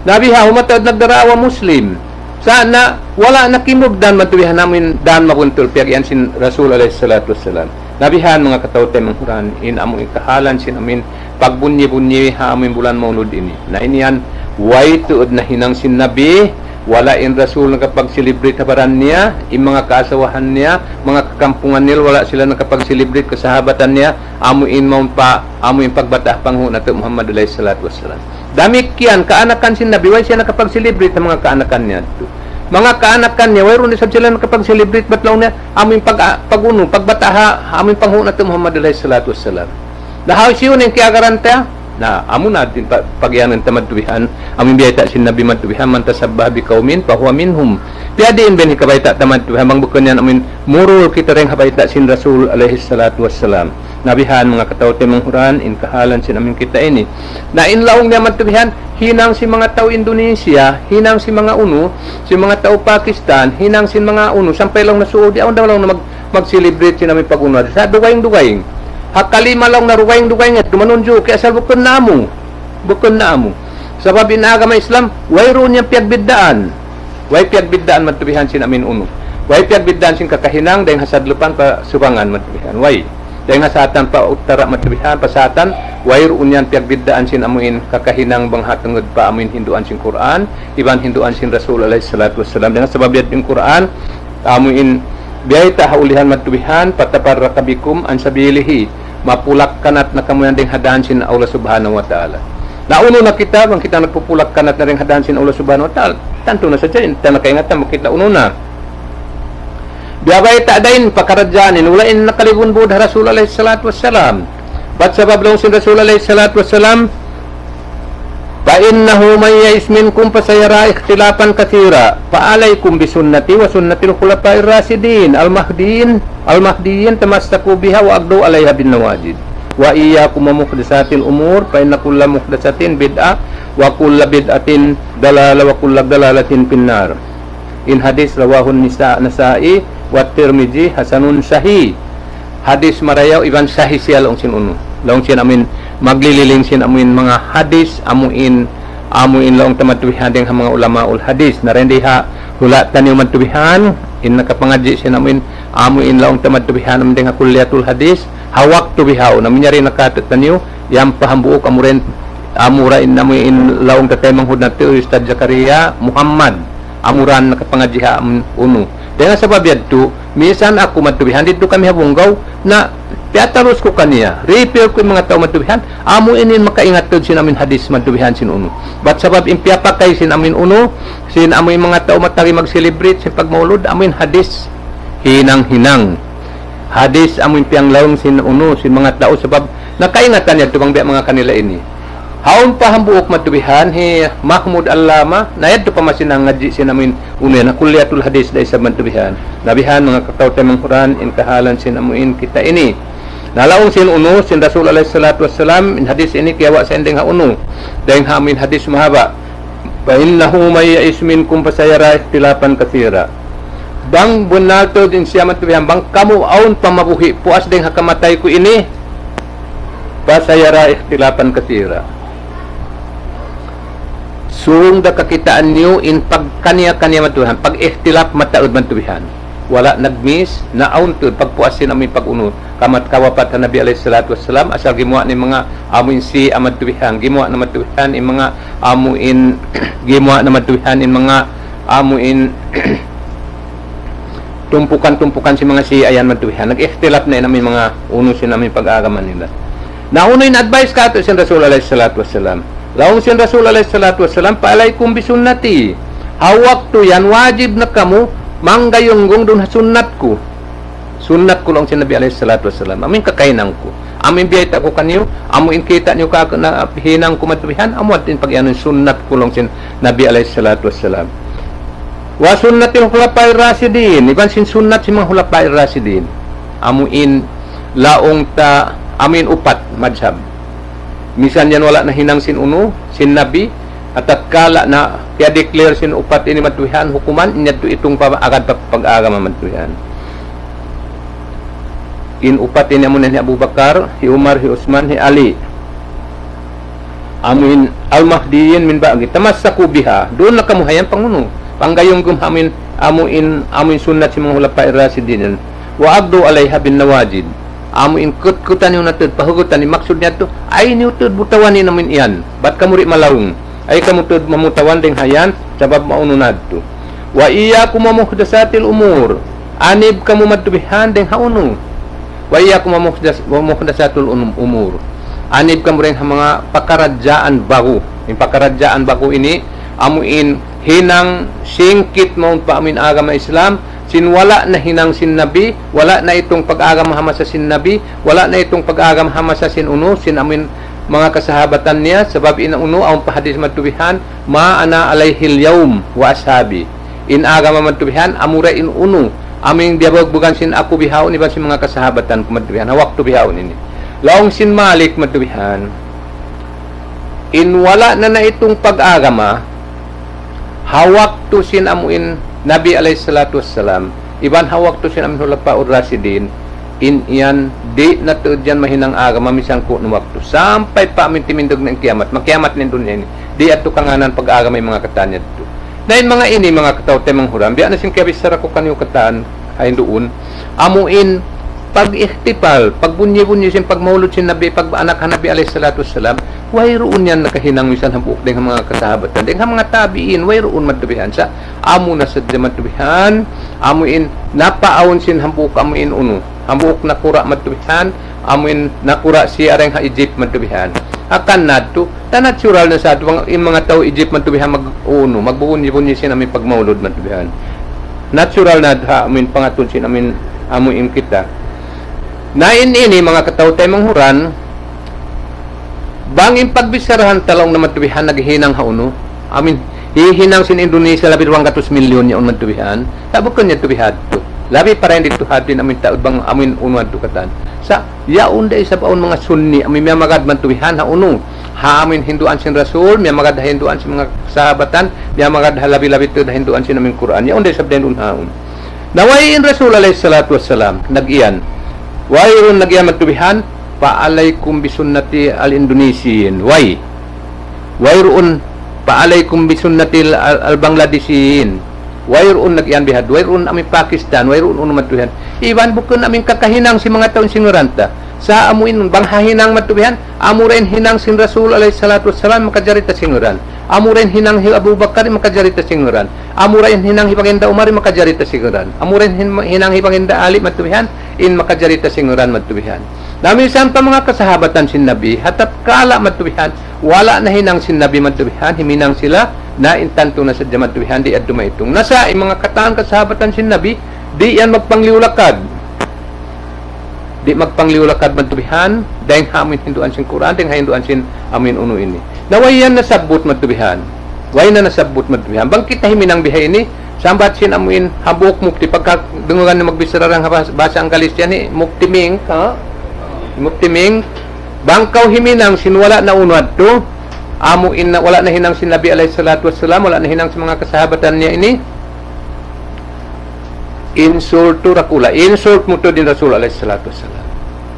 nabiha humatawad nagdarawa muslim sana wala nakimugdan matubihan namin dan makuntul piyagyan sin Rasul alayhi salatu wassalam nabihan mga katawte muhuran in amoy kahalan sin amin pagbunyi-bunyi ha amoy bulan maulud ini na iniyan way tuod na hinang sin Nabi wala in Rasul nakapag-celebrate habaran niya yung mga kaasawahan niya mga kakampungan nila wala sila nakapag-celebrate kasahabatan niya amuin mo pa amuin pagbata panghu nato Muhammad alayhi salatu wassalam dami kiyan kaanakan sin Nabi way siya nakapag-celebrate ng mga kaanakan niya mga kaanakan niya way ron sila nakapag-celebrate batlaw niya amuin paguno pagbata ha amuin panghu nato Muhammad alayhi salatu wassalam dahaw siyo ning kiagaranta na amo natin pagyanan tamadtubihan amin biyata sin Nabi madtubihan man tasabbah bi qaumin fa huwa minhum piadin ben hikabayta tamadtubihan bang bukan yan amin murul kita reng habayta sin Rasul alaihi salatu wassalam nabihan mga katawte manghuran in kahalan sin amin kita ini na in laong niya madtubihan hinang si mga tao Indonesia, hinang si mga uno, si mga tao Pakistan, hinang si mga uno, sampay lang na suod, awan daw lang na mag-celebrate si namin pag-uno. Sa duwayng-duwayng. Hakalima lang na duwayng-duwayng at dumanunjo, kaya sa bukon na mo. Bukon na mo. Sabab inagama Islam, wayro niya piagbiddaan. Way piagbiddaan matubihan sin amin uno. Way piagbiddaan sin kakahinang, dahil hasadlupan pa subangan matubihan. Way. Dahil hasatan pa utara matubihan, pasatan, wayro unyan piagbiddaan sin amuin kakahinang banghatangod pa amuin hinduan sin Quran, iban hinduan sin Rasul alaihi salatu wassalam. Dengan sebab yat yung Quran, amuin biyay tahaulihan matubihan, pataparra kabikum an sabilihi, mapulak kanat na kamuyan ding hadaan sin Allah subhanahu wa ta'ala. Nauno na kita, bang kita nagpupulak kanat na rin hadaan sin Allah subhanahu wa ta'ala, tanto na sa dyan, tanakaingatan mo kita uno na. Biyabay ta'dain pakaradyanin, ulain nakalibun buddha Rasul alaihi salatu wassalam. Ba't sabab lang sin Rasul alaihi salatu wassalam, فَإِنَّهُ مَنْ يَئِسْ مِنْكُمْ فَسَيَرَى اخْتِلَافًا كَثِيرًا فَعَلَيْكُمْ بِسُنَّتِي وَسُنَّةِ الْخُلَفَاءِ الرَّاشِدِينَ الْمَهْدِيِّينَ تَمَسَّكُوا بِهَا وَعَضُّوا عَلَيْهَا بِالنَّوَاجِذِ وَإِيَّاكُمْ وَمُحْدَثَاتِ الْأُمُورِ فَإِنَّ كُلَّ مُحْدَثَةٍ بِدْعَةٍ وَكُلَّ بِدْعَةٍ ضَلَالَةٍ وَكُلَّ ضَلَالَةٍ فِي النَّارِ. In hadis rawahu Nasa'i wa Tirmidzi hasanun sahih. Hadis marayaw iban sahih siya laong sin uno. Laong sin amin maglililing sin amuin mga hadis amuin laong tamatubihan ding mga ulamaul hadis na rin diha hulatan yung matubihan in nakapangadji sin amuin laong tamatubihan amin ding kulliyatul hadis hawak tubihaw na minyari nakatutan niyo yang pahambuok amurin amura in amuin laong tatay manghud na tiyo Ustad Zakaria Muhammad amuran nakapangadjiha uno. Dengan sebab yadto, minsan ako matubihan dito kami habunggaw na piataros ko kaniya. Repair ko yung mga tao matubihan. Amo inin makaingat to sin amin hadis matubihan sin uno. But sabab impiapakay sin amin uno, sin amoy mga tao matari mag-celebrate sin pagmaulod, amin hadis hinang-hinang. Hadis amoy piang laong sin uno, sin mga tao sabab nakaingatan yadto bang biya mga kanila ini. Haon pa hambuok matubihan hi Mahmud Allama na yadto pa masinang ngadji sin amin uno na kulliyatul hadis dai sa matubihan. Nabihan mga katawtay ng Quran in kahalan sin amuin kita ini. Nalaong sin uno sin Rasul alaihi salatu wassalam in hadis ini kiyawa sa ending ha uno. Dahil ha amin hadis mahaba. Fa innahu may ya'is minkum fasayara ikhtilafan katsira. Bang bunalto din siya matubihan bang kamu aon pamabuhi puas ding hakamatay ko ini. Fasayara ikhtilafan katsira. Sung da kakitaan niyo in pagkaniya-kaniya matubihan, pag-ihtilap mataod matubihan. Wala nagmis na auntod pagpuasin amin pag-unod. Kamat kawapat na Nabi alaihi salatu wassalam asal gimuha ni mga amuin si amatubihan, gimuha na matubihan in mga amuin gimuha na matubihan in mga amuin tumpukan-tumpukan si mga si ayan matubihan. Nag-ihtilap na namin mga uno si namin pag-agaman nila. Nauno in advice ka to si Rasul alaihi salatu wassalam. Laong si Rasul alaihi salatu wassalam, paalaikum bisunnati. Hawak to yan, wajib na kamu manggayunggong dun sunnat ko. Sunnat ko lang si Nabi alaihi salatu wassalam. Amin kakainang ko. Amin biyayta ko kanyo. Amin kita nyo ka na hinang ko matubihan. Amuat din pag-ianon sunnat ko lang si Nabi alaihi salatu wassalam. Wa sunnatil khulafa'ir rasyidin. Iban sin sunnat si mga khulafa'ir rasyidin. Amuin laong ta amin upat madhab. Misan yan wala na hinang sin uno, sin Nabi, at kala na kaya declare sin upat ini matuhihan, hukuman, inyadto itong agad pag-agama matuhihan. In upat ini amunan ni Abu Bakar, hi Umar, hi Usman, hi Ali. Amin al-Mahdiyin min ba'gi, tamassaku biha, doon na kamuhayan panguno. Panggayong gumamin, amuin sunnat si mga hulapa'ir rasidin. Wa abdu alaiha bin nawajid. Amuin kut-kutan yung natod, pahugutan ni maksud niya to, ay niutod butawan ni namin iyan. Ba't kamuri malawong? Ay kamutod mamutawan ding hayan, sabab maununad to. Wa iya kumamuhdasatil umur. Anib kamu matubihan ding hauno. Wa iya kumamuhdasatul umur. Anib kamu rin mga pakaradyaan bago. Yung pakaradyaan bago ini, amuin hinang singkit maun pa amin agama Islam, sinwala na hinang sin Nabi, wala na itong pag-agam hama sa sin Nabi, wala na itong pag-agam hama sa sin uno, sin amin mga kasahabatan niya, sabab ina uno ang pahadis matubihan, maana alayhil yawm wa ashabi. In agam matubihan, amura in uno, aming diabog bukan sin ako bihaon, iba sin mga kasahabatan matubihan, hawak tubihaon ini. Laong sin Malik matubihan, inwala na itong pag-agama, hawak to sin amuin Nabi alayhi salatu wassalam, iban hawak to sin amin hulapa o rasidin, in iyan, di na to dyan mahinang agama, misang ko nuwakto. Sampay pa amin timindog ng kiamat, magkiamat nin doon yan, di ato kanganan pag-agama yung mga katanya dito. Dahil mga ini, mga kataw temang huram, biya na sin kabisara ko kanyo kataan, ay doon, amuin, pag-ihtipal, pagbunyi-bunyi sin pagmaulod sin Nabi, pag-anak Nabi alayhi salatu wassalam, wayroon yan nakahinang misan hambuk ding mga kasahabatan, ding mga tabiin, wayroon matubihan sa amo na sa matubihan, amuin napaawon sin hambuk amuin uno, hambuk nakura matubihan, amuin nakura si areng ha Egypt matubihan. Akan nadto, natural na sa ato yung mga tao Egypt matubihan mag-uno, magbunyi-bunyi sin amin pagmaulod matubihan. Natural na ha amin pangatun sin amin amuin kita. Nain ini mga kataw tayo manghuran, bangin pagbisarahan talong na matubihan naghinang hauno, amin hihinang sin Indonesia labi 200 milyon yaon matubihan, tabukon niya tubihan to. Labi para hindi tuhad din amin taod bang amin unuan to katan. Sa yaon day sa baon mga sunni, amin miya magad matubihan hauno. Ha amin hinduan sin Rasul, miya magad hinduan sin mga sahabatan, miya magad halabi-labi to hinduan sin amin Quran. Yaon day sa den haon. Nawayin Rasul alayhi salatu wassalam, nag-iyan. Wayron nagyan matubihan, paalaykum bisunnati al-Indonesian. Wayron paalaykum bisunnati al-Bangladesian. Wayron nagyan bihad. Wayron amin Pakistan. Wayron matubihan. Iban bukon amin kakahinang si mga taon sinuranta. Sa amuin bang hahinang matubihan, amuren hinang sin Rasul alayhi salatu wassalam makajarita singuran. Amuren hinang hi Abu Bakar makajarita singuran. Amuren hinang hi Pangenda Umar makajarita singuran. Amuren hinang hi Pangenda Ali matubihan in makajarita singuran matubihan. Namisan pa mga kasahabatan sin Nabi, hatap kala matubihan, wala na hinang sin Nabi matubihan, himinang sila na intanto na sa matubihan di adto maitong. Nasa mga kataan kasahabatan sin Nabi, di yan magpangliulakad. Di magpangliulakad matubihan, dahil hamin hinduan sin Quran, dahil hinduan sin amin uno ini. Nawayan na sabot matubihan. Way na nasabot matubihan. Bang kita himinang bihay ini, sambat sin amuin habuk mukti pagka dungan na magbisararang basa ang Galician ni muktiming ha muktiming bangkaw himinang sin wala na unwad to amuin na wala na hinang sin Nabi alayhi salatu wassalam, wala na hinang sa mga kasahabatan niya ini, insulto rakula, insult mo to din Rasul alayhi salatu wassalam.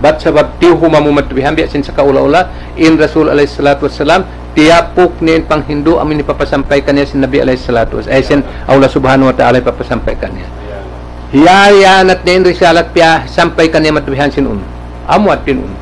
Bat sabab tiyo humamu matubihan biya sin sa kaula-ula in Rasul alayhi salatu wassalam, tiyapok ni pang Hindu amin ipapasampaikan niya sin Nabi alayhi salatu wassalam, sin Allah subhanahu wa ta'ala ipapasampaikan niya. Hiyayanat niya in risalat piya sampaikan niya matubihan sin amu at pinun.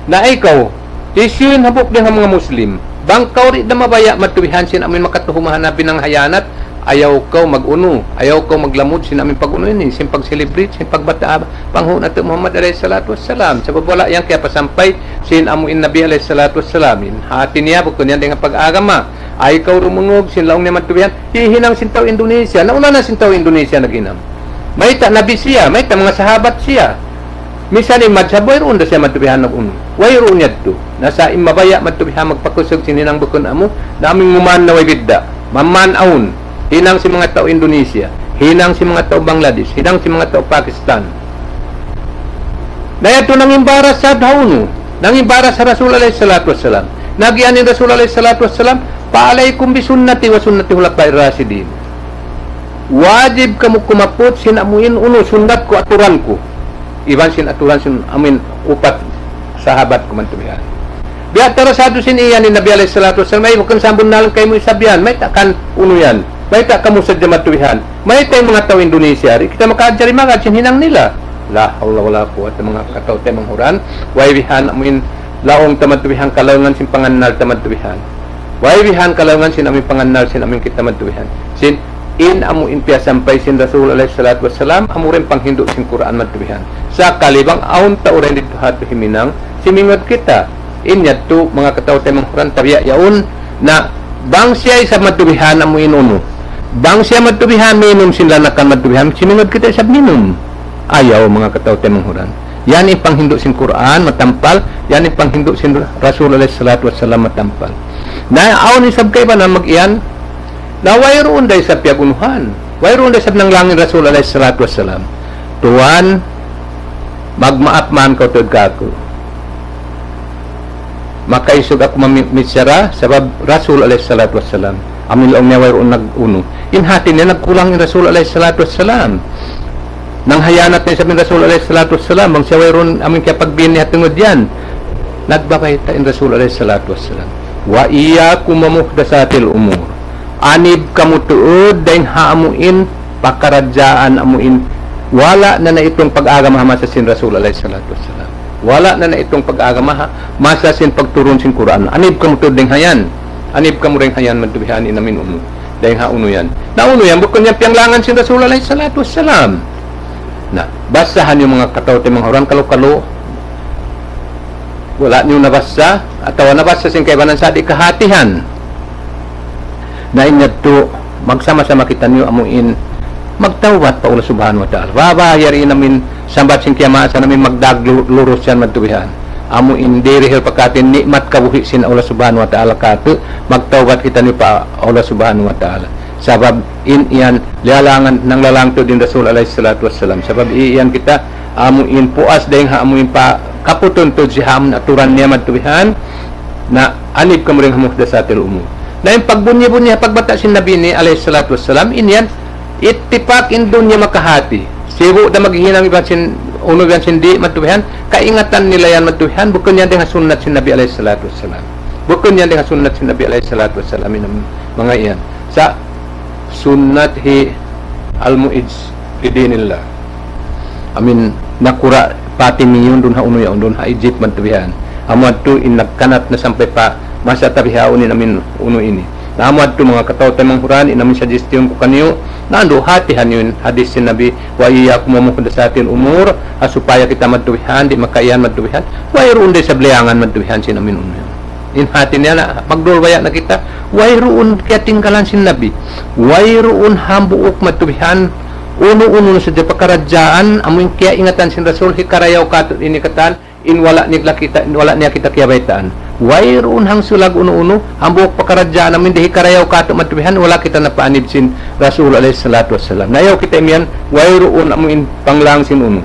Na ikaw, isyuin habok din ang mga Muslim, bangkaw rin na mabaya matubihan sin amin makatuhumahan na pinanghayanat, ayaw kaw mag-uno, ayaw kaw maglamod sin amin pag-uno ini, sin pag-celebrate, sin pagbata panghon nato Muhammad alayhi salatu wassalam. Sa wala yan kaya pasampay sin amuin Nabi alayhi salatu wassalam. Hati niya bukod yan dengan pag-agama. Ay kaw rumungog sin laong niya matubihan, hihinang sin tao Indonesia. Nauna na sin tao Indonesia naginam. May ta Nabi siya, may ta mga sahabat siya. Misan ni madsaboy roon da siya matubihan nag-uno. Way roon yan to. Nasa imabaya matubihan magpakusog sininang bukon amo, naming muman na way bidda. Maman-aun. Hinang si mga tao Indonesia, hinang si mga tao Bangladesh, hinang si mga tao Pakistan. Dahil ito nang imbaras sa dauno, nang imbaras sa Rasul alayhi salatu wassalam. Nagyan ni Rasul alayhi salatu wassalam, paalaykum bisunnati wa sunnati hulakba'ir rasidin. Wajib kamu kumapot sin amuin uno sunnat ko aturan ko. Iban sin aturan sin amin upat sahabat ko mantubihan. Biya tarasado sin iyan ni Nabi alayhi salatu wassalam, may bukan sambun nalang kayo mo isabihan, may takkan uno yan. May tak kamu sa matubihan. May tayong mga tao Indonesia, kita makajari mga sin hinang nila. La haula wala quwwata mga kataw tay manghuran, way bihan amin laong tamatubihan kalawungan sin pangannal tamatubihan. Way bihan kalawungan sin amin pangannal sin amin kita matubihan. Sin in amu impia sampai sin Rasul alaihi salatu wassalam amuren panghindu sin Quran matubihan. Sa kalibang aun tauren dito hat himinang simingod kita. Inya tu mga kataw tay manghuran tabiya yaun na bang siya sa matubihan amu inuno. Bang siya matubihan minum sila nakan matubihan simingod kita sa minum. Ayaw mga kataw tay manghuran. Yan ipang hindu sin Quran matampal, yan ipang hindu sin Rasul alaihi salatu wassalam matampal. Na aw ni sabkay ba na mag-iyan? Na wayroon day sa piagunuhan. Wayroon day sa nang langin Rasul alaihi salatu wassalam. Tuan magmaap man ka tud kako. makaisog ako mamitsara sabab Rasul alayhi salatu wassalam amin laong niya wayroon nag-uno inhati niya nagkulang yung Rasul alayhi salatu wassalam nang hayanat niya sabihin Rasul alayhi salatu wassalam bang siya wayroon amin kaya pagbini at tungod yan nagbabayta in Rasul alayhi salatu wassalam wa iyyakum muhdatsatil umur anib kamu tuod dain haamuin pakaradyaan amuin wala na itong pag-agama masa sin Rasul alayhi salatu wassalam wala na itong pag-agama masa sin pagturon sin Quran anib kamu tuod dain hayan anib kamu ring hayan maddubihan inamin uno dain hauno yan na uno yan bukod yan piyanglangan sin Rasul alayhi salatu wassalam na basahan yung mga katawte mga orang kalo-kalo wala niyo nabasa atawa nabasa sin kaybanan sa di kahatihan na inyadto magsama-sama kita niyo amuin magtawbat pa ula subhanahu wa ta'ala babayari namin sambat sin kiyamasa namin magdagluros yan madtubihan amuin dirihil pagkatin nikmat kabuhi sin ula subhanahu wa ta'ala kato magtawbat kita niyo pa ula subhanahu wa ta'ala sabab iyan lialangan ng lalangto din Rasul alayhi salatu wassalam sabab iyan kita amuin puas dahing amuin pa kaputuntod si hamon aturan niya madtubihan na anib ka mo rin muhdatsatil umur na yung pagbunyi-bunyi pagbata sin Nabi ni alayhi salatu wassalam inyan itipak indun niya makahati sibu na maghihinang iban sin uno iban sin di madtubihan kaingatan nila yan madtubihan bukod yan din sunat sin Nabi alayhi salatu wassalam bukod yan din sunat sin Nabi alayhi salatu wassalam mga iyan sa sunnat hi al-mu'idz lidinillah amin nakura pati miyon dun ha uno yaon dun ha Egypt madtubihan amad tu in nagkanat na sampay pa masa tabihaon namin uno ini na amad tu mga katawtay mga huran inamin suggestion ko kaniyo na ando hatihan yun hadis sin Nabi wa iyyakum muhdatsatil umur supaya kita madtubihan di makaiyan madtubihan wayroon di sa bliangan madtubihan sin amin uno in hati niya na magdulbaya na kita wayroon kaya tingkalan sin Nabi wayroon hambuok madtubihan uno-uno sa pagkaradyaan amoy kaya ingatan sin Rasul hikarayaw katot inikatan in wala niya kita kiyabaytaan wayroon hang sulag uno-uno hambuok pagkaradyaan amin di hikarayaw katot madtubihan wala kita napaanib sin Rasul alayhi salatu wassalam nayaw kita imiyan wayroon amoy panglang sin uno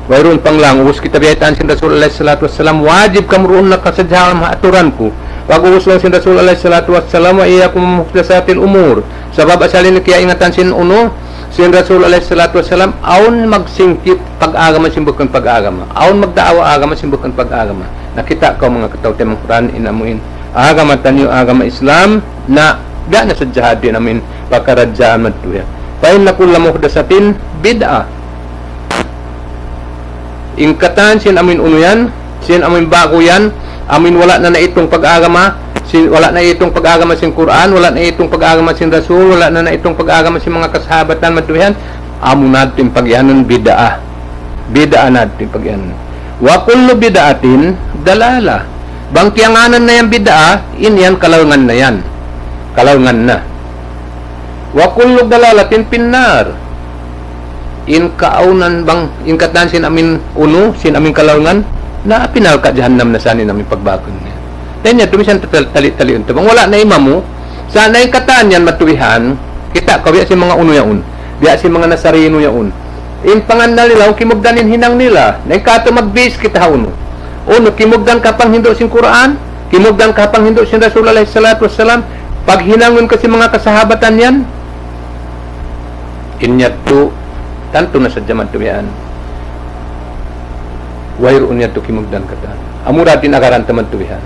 wayroon panglang us kita biyaytaan sin Rasul alayhi salatu wassalam wajib kamroon na kasadyaan maaturan ko pag-uus lang sin Rasul alayhi salatu wassalam wa iyyakum muhdatsatil umur sabab asalin kaya ingatan sin uno sin Rasul alayhi salatu wassalam aun magsingkit pag-agama simbukon pag-agama aun magdaawa agama simbukon pag-agama nakita ko mga katawte mga Quran inamuin agama tanyo agama Islam na da na sa jihad din namin pagkaradyaan madtuya fa inna kullu muhdatsatin bid'ah ingkatan sin amin uno yan sin amin bago yan amin wala na itong pag-agama wala na itong pag-agama sin Quran wala na itong pag-agama sin Rasul wala na itong pag-agama sin mga kasahabatan madtuhan amo natin pagyanon bid'ah natin pagyanon wa kullu bid'atin dalala bang tiyanganan na yan bid'ah inyan kalawngan na yan kalawngan na wa kullu dalalatin pinnar in kaunan bang in katan sin amin uno sin amin kalawngan na pinal ka jahannam na sanin namin pagbakon niya then yan tumisan tali-tali unto bang wala na imamu sana yung kataan yan matuwihan kita kawiya si mga uno yaon biya si mga nasarino yaon in panganal nila kimugdanin hinang nila na yung kato magbase kita uno kimugdan kapang hindo sin Quran kimugdan kapang hindo sin Rasul alayhi salatu wassalam pag hinangon kasi mga kasahabatan yan inyadto tanto na sa jaman tuwihan wayroon niya to kimugdan kata amura din agaran taman tuwihan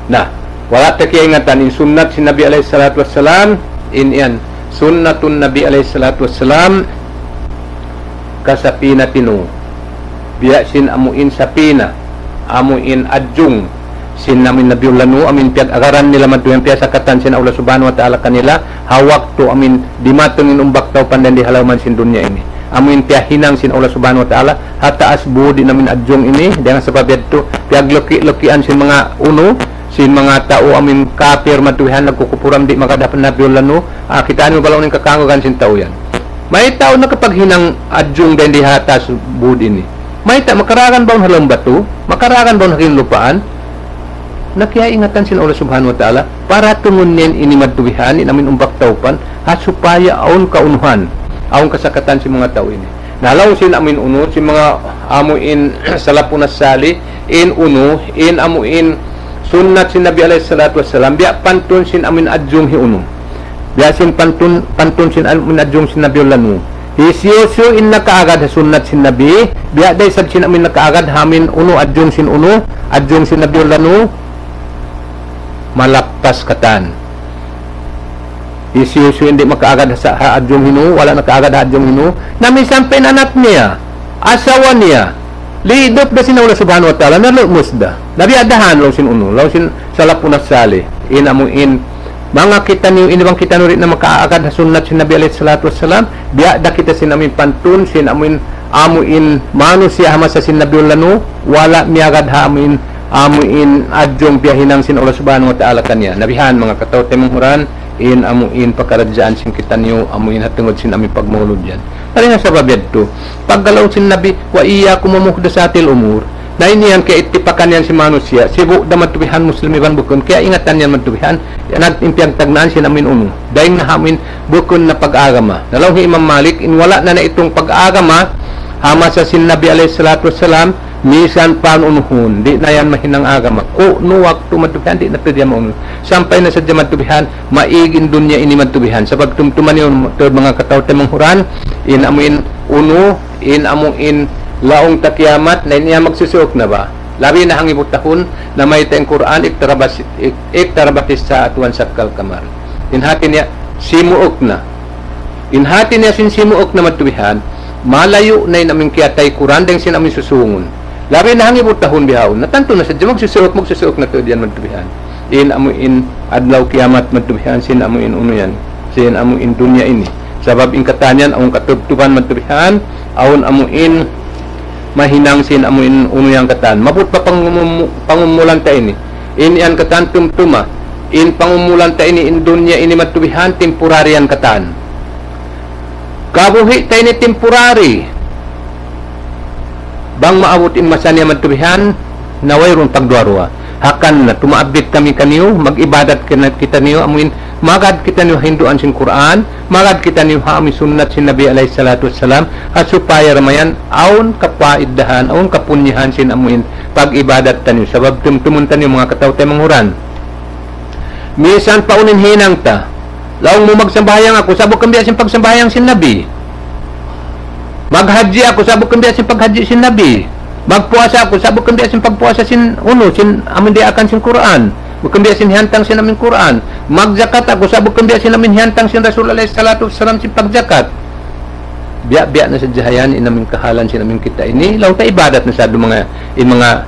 na wala ta kaya ingatan in sunnat si Nabi alayhi salatu wassalam in yan sunnatun Nabi alayhi salatu wassalam kasapina tinu biya sin amuin sapina amuin adjung sin namin nabiulanu amin piag agaran nila maduyang piasa katan sin Allah subhanahu wa ta'ala kanila hawak to amin dimatong inumbak taw pandan di halaman sin dunya ini amin piahinang sin Allah subhanahu wa ta'ala hatta asbu di namin adjung ini dengan sebab itu piag loki-lokian sin mga uno sin mga tao amin kafir matuhan nagkukupuram di makadapan na biolano kita ano balaw ning kakangogan sin tao yan may tao na kapag hinang adjung din di hatas budi ni may ta makaragan ba halang bato makaragan ba hakin lupaan nakiya ingatan sin Allah subhanahu wa ta'ala para tungunin ini matuwihan inamin umbak taupan supaya aun kaunuhan aun kasakatan si mga tao ini nalaw sin amin uno si mga amuin salapunas sali in uno in amuin sunnat sin Nabi alaihi salatu wassalam biya pantun sin amin adjung hiuno biya sin pantun sin amin adjung sin Nabi lanu isiusu in nakaagad sunnat sin Nabi biya day sab sin amin nakaagad hamin uno adjung sin Nabi lanu malakpas katan isiusu hindi makaagad sa adjung hinu wala nakaagad adjung hinu nami sampai anak niya asawa niya lidop da sin Allah subhanahu wa ta'ala nalumos da nabi adahan law sin uno law sin salapunas sali inamuin mga kita niyo inibang kita rin na makaagad na sunnat sin Nabi alaihi salatu wassalam biya da kita sin amin pantun sin amuin manu siya hama sa sin Nabi lanu wala miagad hamin amuin adjong biyahinang sin Allah subhanahu wa ta'ala kanya nabihan mga kataw temong huran amuin pagkaradyaan sin kita niyo amuin hatungod sin amin pagmulod yan tali nga sa babed to paggalaw sin Nabi wa iya kumumuhdasatil umur na iniyan kaya itipakan yan si manusia sibu da matubihan muslimiban bukun kaya ingatan yan matubihan nagtimpiang tagnaan sin amin uno dahil na hamin bukun na pag-agama nalaw ni Imam Malik wala na itong pag-agama hama sa sin Nabi alaihi salatu wassalam misan panunuhun di na yan mahinang agama o nuwak to matubihan di na pwede yan sampay na sa dyan matubihan maigin dunya ini matubihan sa pagtumtuman yun mga katawte mong huran amuin uno amuin laong takiyamat na niya magsusuok na ba labi na hang ibutahon na may tayong Quran iktarabatis sa atuan sakal kamar inhati niya simuok na sin simuok na matubihan malayo na aming kiyatay Quran dahil sin aming susungon labi na hang ibutahon bihawon natanto na sa dyan magsusuok na to diyan matubihan amuin adlaw kiyamat matubihan sin amuin uno yan sin amuin dunya ini sabab ingkatanyan ang katubtuban matubihan awon amuin mahinang sin amuin uno yang katan mabut pa pangumulan ta ini an katan tumtuma pangumulan ta ini dunya ini matubihan temporaryan katan kabuhi ta ini temporary bang maabot masanya matubihan na wayron pagduarwa hakan na tumaabit kami kaniyo mag-ibadat kita niyo amuin magad kita niyo hinduan sin Quran magad kita niyo haami sunnat sin Nabi alaihi salatu wassalam supaya ramayan aun kapaiddahan aun kapunyahan sin amuin pag-ibadat taniyo sabab tumtumuntan niyo mga katawte manghuran misan paunin hinang ta laong mo magsambayang ako sabog kambiya sin pagsambayang sin Nabi maghaji ako sabog kambiya sin paghaji sin Nabi magpuasa ako sabog kambiya sin pagpuasa sin amin di akan sin Quran bukambiya sin hiyantang sin amin Quran magzakat ako sabog kambiya sin amin hiyantang sin Rasul alaihi salatu wassalam sin pagzakat biya na sa jahayan inamin kahalan sin amin kita ini law ta ibadat na sa mga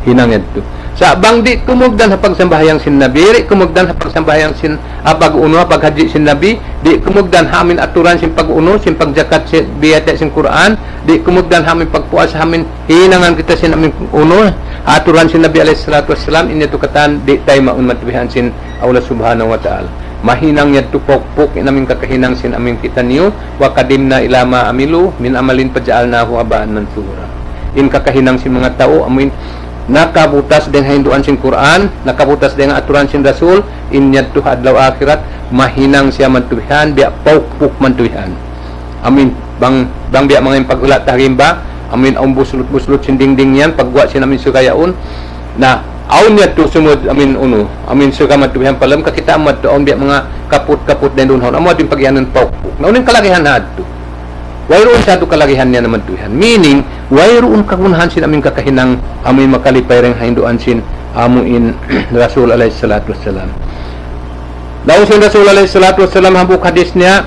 hinang yadto sa bang di kumugdan sa pagsambayang sin Nabi di kumugdan sa pagsambayang sin pag-uno paghaji sin Nabi di kumugdan hamin aturan sin pag-uno sin pagzakat sin biyate sin Quran di kumugdan hamin pagpuasa hamin hinangan kita sin amin uno aturan sin Nabi alaihi salatu wassalam inito katan di tay maun matubihan sin Allah subhanahu wa ta'ala mahinang yadto pokpok inamin kakahinang sin amin kita niyo wa kadimna ilama amilu min amalin paja'alnahu habaan mansura kakahinang sin mga tao amin nakabutas din hinduan sin Quran nakabutas din aturan sin Rasul inyadto adlaw akhirat mahinang siya mantubihan biya pokpok mantubihan amin bang biya mga pagulat tahimba amin ang buslot sin dingding yan pagwa sin amin sukayaon na aun yadto sumud amin uno amin suka mantubihan palam kakita amat aun biya mga kaput din dunhon amo din pagyanan pokpok naunin kalagihan adto wayroon sa kalagihan niya naman tuhan meaning wayroon kagunahan sin aming kakahinang amin makalipay ring hinduan sin amuin Rasul alaihi salatu wassalam daw sin Rasul alaihi salatu wassalam hambuk hadis niya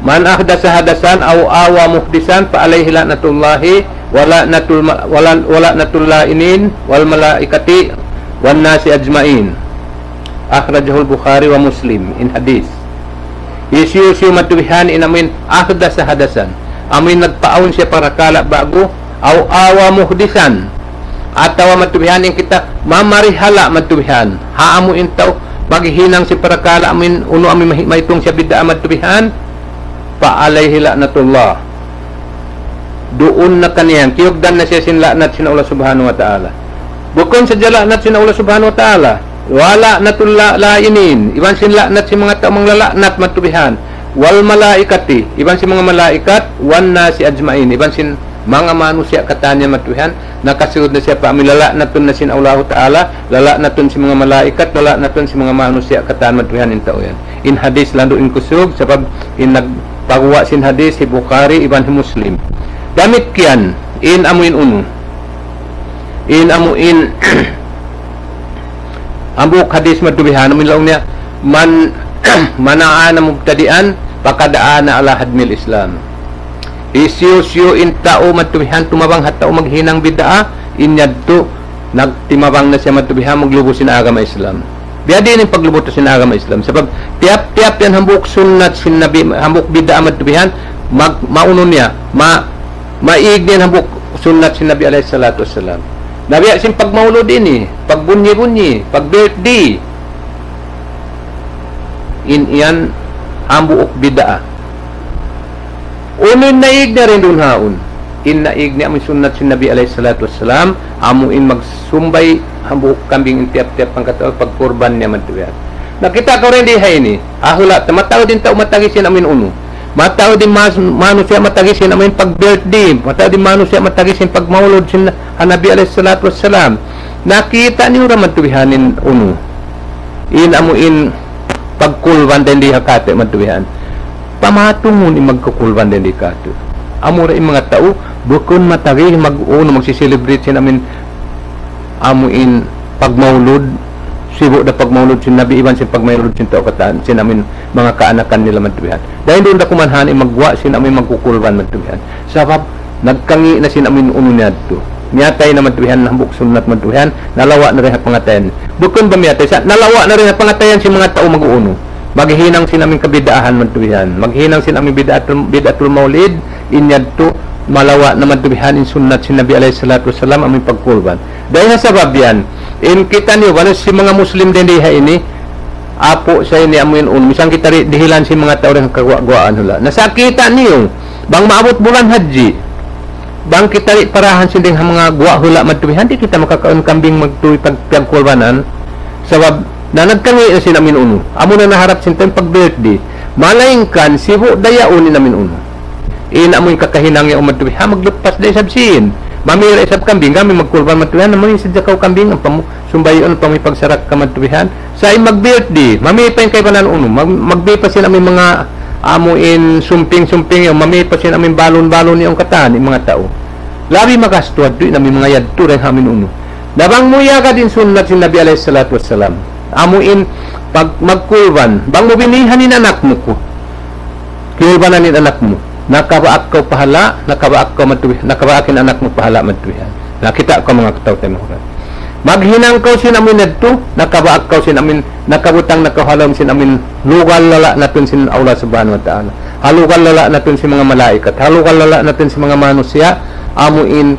man ahdasa hadasan aw awa muhdisan fa alaihi la'natullahi wala natul lainin wal malaikati wan nasi ajmain akhrajahul Bukhari wa Muslim in hadis isiyo matubihan inamin akhda sa hadasan amin nagpaawon siya para kala bago aw awa muhdisan atawa matubihan yung kita mamarihala matubihan haamu intaw paghinang si para kala amin uno amin maitong siya bidda matubihan pa alayhi la'natullah doon na kaniyan kiyogdan na siya sin la'nat sin Allah subhanahu wa ta'ala bukon sa jala'nat sin Allah subhanahu wa ta'ala wala natul lainin iban sin laknat si mga taong lalaknat matubihan wal malaikati iban si mga malaikat wan nasi ajmain iban sin mga manusia katanya matuhan nakasunod na siya pa lala naton na sin Allah Ta'ala, lala naton si mga malaikat, lala naton si mga manusia katan matuhan in tao yan. In hadis lando in kusog sabab in nagpagawa sin hadis si Bukhari Ibn Muslim. Damit kian in amuin uno. In amuin ambuk hadis matubihan amin laong niya manaan na mubtadian pakadaan na ala hadmil Islam. Isyo in tao matubihan tumabang hat tao maghinang bid'a inyadto nagtimabang na siya matubihan maglubos sin agama Islam. Biya din yung paglubot sin agama Islam sabab tiap-tiap yan hambuk sunnat sin nabi hambuk bid'a matubihan maunon niya maig din hambuk sunnat sin Nabi alaihi salatu wassalam. Nabi sin pagmaulod ini, pagbunyi-bunyi, pag-birthday in iyan ambuok bid'a. Unin naig na rin dun haun. In naig ni amin sunnat sin Nabi alaihi salatu wassalam, amuin magsumbay ambuok kambing in tiap-tiap pangkataw pagkurban niya matuyan. Nakita ko rin dihay ni, ahula, mataw din tao matagisin amin uno. Mataw din manusia matagisin amin pag-birthday, mataw din manusia matagisin pagmaulod sin Nabi alaihi salatu wassalam. Nakita niyo ra matubihanin uno. In amuin pagkulban din di hakate matubihan. Pamatungon in magkukulban din di kato. Amo ra mga tao bukon matagi mag-uno magsi-celebrate sin amin amuin pagmaulod sibo da pagmaulod sin Nabi iban sin pagmaulod sin tao kataan sin amin mga kaanakan nila matubihan. Dahil doon da kumanhan magwa sin amin magkukulban matubihan. Sabab nagkangi na sin amin uno niadto. Miyatay na matubihan hambuk sunnat matubihan nalawa na rin ang pangatayan. Bukon ba miyatay sa nalawa na rin ang pangatayan si mga tao mag-uuno. Maghinang sin amin kabidaahan matubihan. Maghinang sin amin bid'atul maulid inyadto malawa na matubihan in sunnat sin Nabi alaihi salatu wassalam amin pagkulban. Dahil sa sabab yan in kita niyo wala si mga Muslim din diha ini apo sa ini amuin misang kita dihilan si mga tao rin kagwa-gwaan hula nasakita niyo bang maabot bulan haji bang kita parahan sinding mga gwa hula matubihan di kita makakaon kambing magtuwi pagkulbanan sabab na nagkangi na sin amin uno amo na naharap sin pag birthday malaingkan sibo dayaon ni namin uno ina amoy kakahinang ya matubihan maglupas day sabsin mamira isab kambing kami magkulban matubihan naman yung sadya kaw kambing ang sumbayon pang ipagsarak ka matubihan sa mag-birthday mami pa yung kay banan uno magbi pa sila may mga amuin sumping-sumping yung mami pa sila may balon-balon yung katan yung mga tao labi makastuad doon namin mga yadto rin hamin uno nabang muya ka din sunnat si Nabi alaihi salatu wassalam amuin pag magkulban bang mo binihanin anak mo ko kulbanan ni anak mo nakabaak ko pahala, nakabaak ko matubihan, nakabaakin anak mo pahala matubihan. Nakita ko mga kataw tayo mga maghinang ko sin amin nadto, nakabaak ko sin amin, nakabutang nakahalam sin amin, lugal lala natin sin Allah subhanahu wa ta'ala. Halugal lala natin si mga malaikat, halugal lala natin si mga manusia, amuin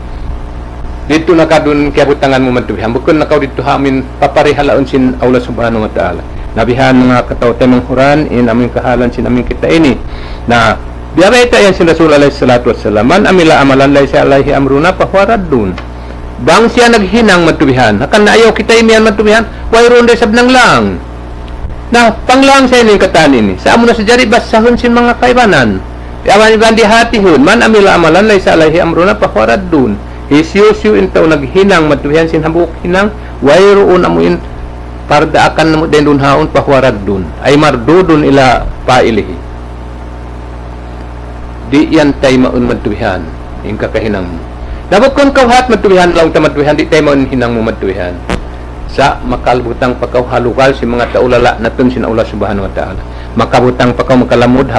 dito nakadun kaya butangan mo matubihan. Bukod nakaw dito amin paparihalaon sin Allah subhanahu wa ta'ala. Nabihan mga kataw tayo mga huran, in amin kahalan sin amin kita ini. Na biya ito yan si Rasul alaihi salatu wassalam man amila amalan laysa alaihi amruna fahuwaradun bang siya naghinang matubihan akan na ayaw kita imian matubihan wayron resab nang lang na panglang sa ining katan ini sa amo na sa jari basahon sin mga kaibanan yaman ibang dihatihon man amila amalan laysa alaihi amruna fahuwaradun isyu intaw naghinang matubihan sin hambuk hinang wayron amuin parda akan namo den dun haon fahuwaradun ay mardudun ila pailihi di yan tayo maun matubihan yung kakahinang mo nabukon kawhat matubihan lang ta matubihan di tayo maun hinang mo matubihan sa makalbutang pakaw halukal si mga taulala natun sin Allah subhanahu wa ta'ala makabutang pakaw makalamud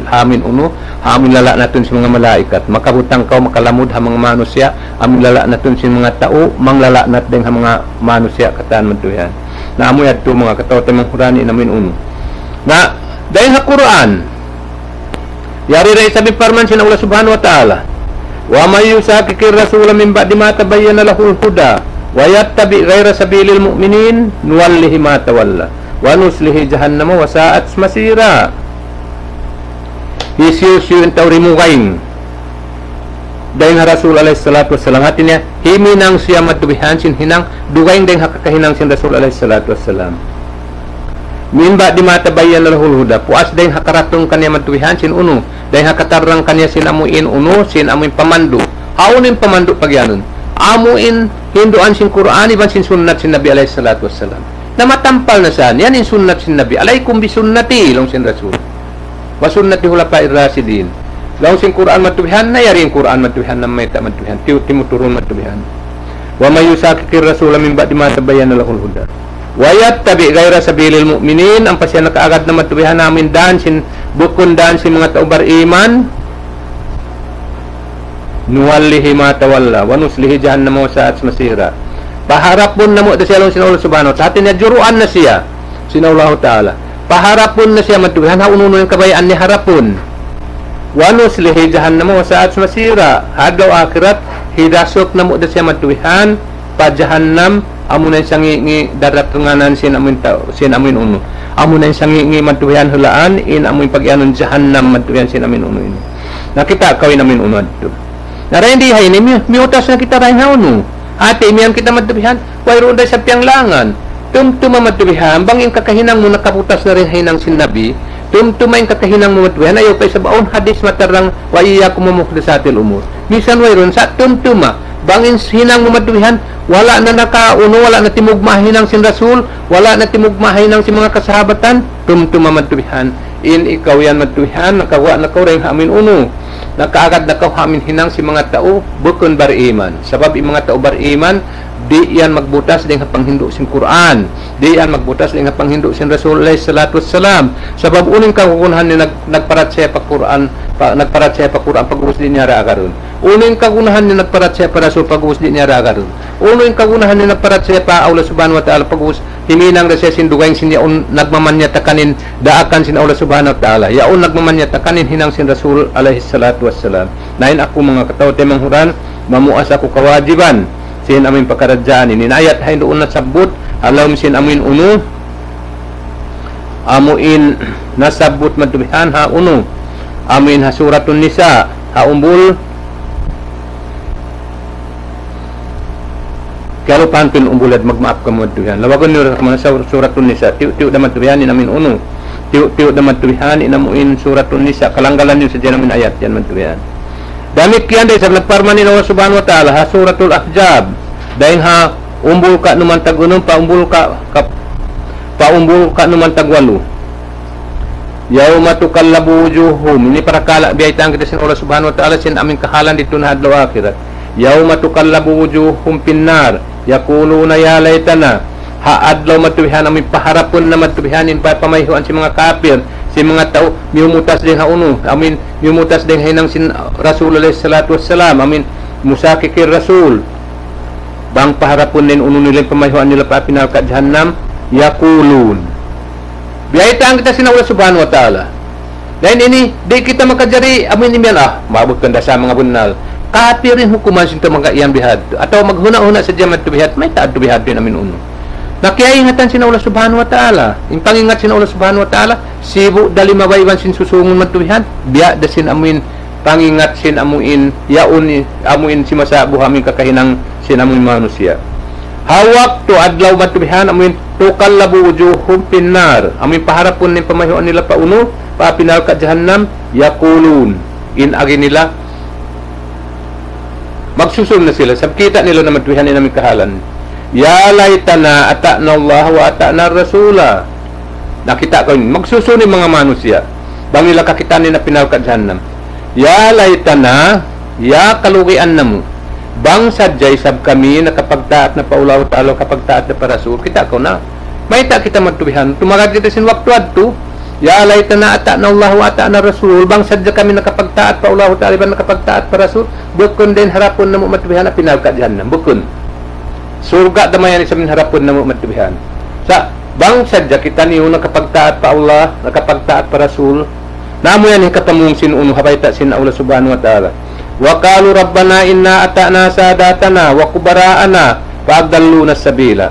hamin uno hamin lala natun si mga malaikat makabutang kaw makalamud ha mga manusya hamin lala natun si mga tao manglala nat deng ha mga manusya kataan matubihan na amo yadto mga kataw tayo manghurani namin uno na dahil sa Quran yari rin sabi parman sin Allah subhanahu wa ta'ala wa may yusakikir rasula min ba'di ma tabayyana lahul huda wa yattabi ghayra sabilil mu'minin nuwallihi ma tawalla wa nuslihi jahannama wa sa'at masira isiusyu intaw rimugain dahil nga Rasul alaihi salatu wassalam hati niya himinang siya matubihan sin hinang dugaing dahil hakakahinang sin Rasul alaihi salatu wassalam min ba'di ma tabayyana lahul huda puas dahil hakaratong kanya matubihan sin uno dahil hakatarang kanya sin amuin uno sin amuin pamandu haunin pamanduk pagyanon. Amuin hinduan sin Quran iban sin sunnat sin Nabi alaihi salatu wassalam. Na matampal na saan, yan in sunnat sin Nabi. Alaikum bi sunnati, long sin Rasul. Wa sunnati hulafa'ir rasidin. Long sin Quran matubihan na yari yung Quran matubihan na may ta matubihan. Timuturun matubihan. Wa may yusakikir Rasul min ba'di ma tabayyana lahul huda. Wa yattabi ghayra sabilil mu'minin, ang pasya nakaagad na matubihan namin dan sin bukun dan sin mga tao bariman. Nuwallihi ma tawalla wa nuslihi jahannama wa sa'at masira. Paharapon na mo da siya long sinawala subhanahu wa ta'ala. Hatin niya juruan na siya sinawala ta'ala. Paharapon na siya matubihan. Haununo yung kabayaan ni harapon. Wa nuslihi jahannama wa sa'at masira. Hadaw akhirat hidasok na mo da siya matubihan pa jahannam. Amo na yung sangi darat nganan sin amin uno. Amo na yung sangi matubihan hulaan in amo yung pag-ianon jahannam matubihan sin amin uno ini. Nakita kawin amin uno dito. Narayan di hay ni miutas na kita rain hauno. Ate, miyam kita matubihan, wayroon dahil sa piyang langan. Tumtuma matubihan, bangin kakahinang mo nakaputas na rin hinang sinabi, tumtuma yung kakahinang mo matubihan, ayaw pa sa baon hadis matarang, waiya kumamukda sa atil umur. Minsan wayroon sa tumtuma, bangin hinang mo matubihan, wala na nakauno, wala na timugmahinang sin Rasul, wala na timugmahinang si mga kasahabatan, tumtuma matubihan. In ikaw yan matubihan, nakawa rin hamin uno. Nakaagad na hamin hinang si mga tao bukon bariman. Sabab yung mga tao bariman, di yan magbutas din panghindo sin Quran, di yan magbutas din panghindo sin Rasul alayhi salatu wassalam. Sabab uning kagunahan ni nagparat siya pa Quran, nagparat siya pa Quran pag-uus din niya raagaron. Uning kagunahan ni nagparat siya pa Rasul pag-uus din niya raagaron. Uning kagunahan ni nagparat siya pa Allah subhanahu wa ta'ala pag-uus himinang na siya sindugay sin yaon nagmamanyata kanin daakan sin Allah subhanahu wa ta'ala. Yaon nagmamanyata kanin hinang sin Rasul alayhi salatu wassalam. Nain ako mga kataw temang huran, mamuas ako kawajiban sin amin pagkaradyaan ini. Ayat hay doon na sabot, alam sin amin uno, amuin nasabot matubihan ha uno, amin ha suratun nisa, ha umbul, kalau pantun umbulad magmaap ka matubihan. Lawagon nyo sa suratun nisa, tiyo na matubihan in amin uno, tiyo na matubihan in amuin suratun nisa, kalanggalan nyo sa dyan amin ayat yan matubihan. Damit kiyan dahil sa nagparman ni Allah subhanahu wa ta'ala ha suratul ahzab dahil ha umbul ka numan tagunong paumbul ka numan tagwalo yawma tukallabu wujuhum ini para kala biyaitan kita sin Allah subhanahu wa ta'ala sin amin kahalan dito na hadlaw akhirat yawma tukallabu wujuhum pinnar yakuluna ya laytana ha adlaw matubihan amin paharapon na matubihanin pa pamayhuan si mga kafir si mga tao miumutas din hauno amin miumutas din hinang sin Rasul alayhi salatu wassalam amin musakikir Rasul bang paharapon din uno nilang pamayhuan nila pa pinalka jahannam yakulun biyaitaan kita sin Allah subhanahu wa ta'ala dahil ini di kita makajari amin imian mabot kanda sa mga bunal kapirin hukuman sinto mga iyan bihad atau maghuna-huna sa jamat to bihad may taad to bihad din amin uno nakiyaingatan sin Allah subhanahu wa ta'ala yung pangingat sin Allah subhanahu wa ta'ala sibu dali mabayban sin susungon matubihan biya da sin amuin pangingat sin amuin yaun amuin si masabu amin kakahinang sin amuin manusia hawak to adlaw matubihan amuin tukallabu wujuhum pinnar amuin paharapon ni pamahiwan nila pa uno pa pinal ka jahannam yakulun in agi nila magsusun na sila sabkita nila na matubihan ni namin kahalan ya laytana ata'na Allah wa ata'na Rasula. Nakita ko yun. Magsusuni mga manusia. Bangila kakita ni na pinalkat jahannam. Ya laytana, ya kalugian na mo. Bang sadyay sab kami na kapagtaat na paulaw talo kapagtaat na parasul. Kita ko na. May ta kita magtubihan. Tumagad kita sin waktu adto. Ya laytana ata'na Allah wa ata'na Rasul. Bang sadya kami na kapagtaat paulaw talo na kapagtaat parasul. Bukun din harapon na mo matubihan na pinalkat jahannam. Bukun. Surga damayan sa minharapon na mo matubihan. Sa bang sadya kita niyo nakapagtaat pa Allah, nakapagtaat pa Rasul. Namo yan katamung sin uno habayta sin Allah subhanahu wa ta'ala. Wa qalu rabbana inna ata'na sadatana wa kubara'ana fa'adalluna sabila.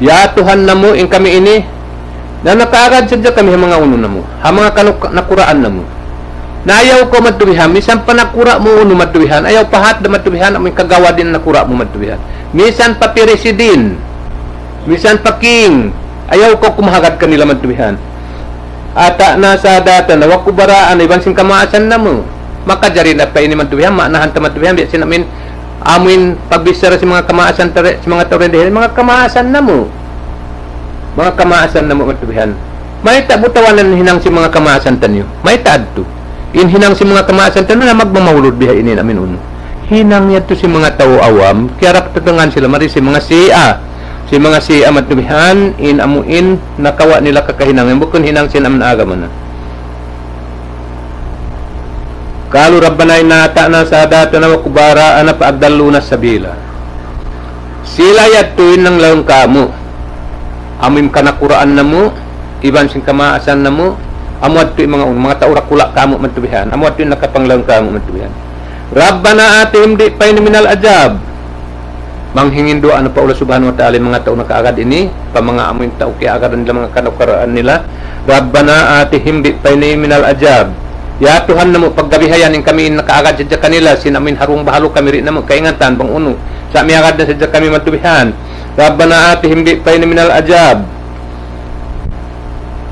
Ya Tuhan namo in kami ini na nakaagad sadya kami mga uno namo. Ha mga nakuraan namo. Na ayaw ko matubihan, misan pa nakura mo uno matubihan, ayaw pahat na matubihan, amoy kagawa din nakura mo matubihan. Misan pa presidin, misan pa king, ayaw ko kumahagad kanila matubihan. Ata na sa data na wakubaraan, iban sing kamaasan na mo. maka jari na pa ini matubihan maanahan ta matubihan biya sinamin amin pagbisara si mga kamaasan si mga tao rin mga kamaasan na mo matubihan may tabutawanan hinang si mga kamaasan tanyo may taadto hinang si mga kamaasan tanyo na magmamahulod biya ini namin uno hinang niya to si mga tao awam kaya raptatangan sila mari si mga siya matubihan amuin nakawa nila kakahinang bukon hinang sinamin agaman na kalu rabbana inata na sadatana wa kubara ana paagdaluna sabila sila yatuin ng laong kamu amim kanakuraan na mo iban sing kamaasan na mo amuad to mga taurakula kamu matubihan amuad to nakapanglaong kamu matubihan rabbana atihim di pa minal ajab manghingin doa ano pa Allah subhanahu wa ta'ala mga tao nakaagad ini pa mga amoy tao kaya agad nila mga kanakuraan nila rabbana atihim di pa minal ajab ya Tuhan namo paggabihayan in kami nakaagad sa kanila sinamin harung bahalo kami rin namo kaingatan pang uno sa miagad na sa kami matubihan rabbana atihim bi pa minal ajab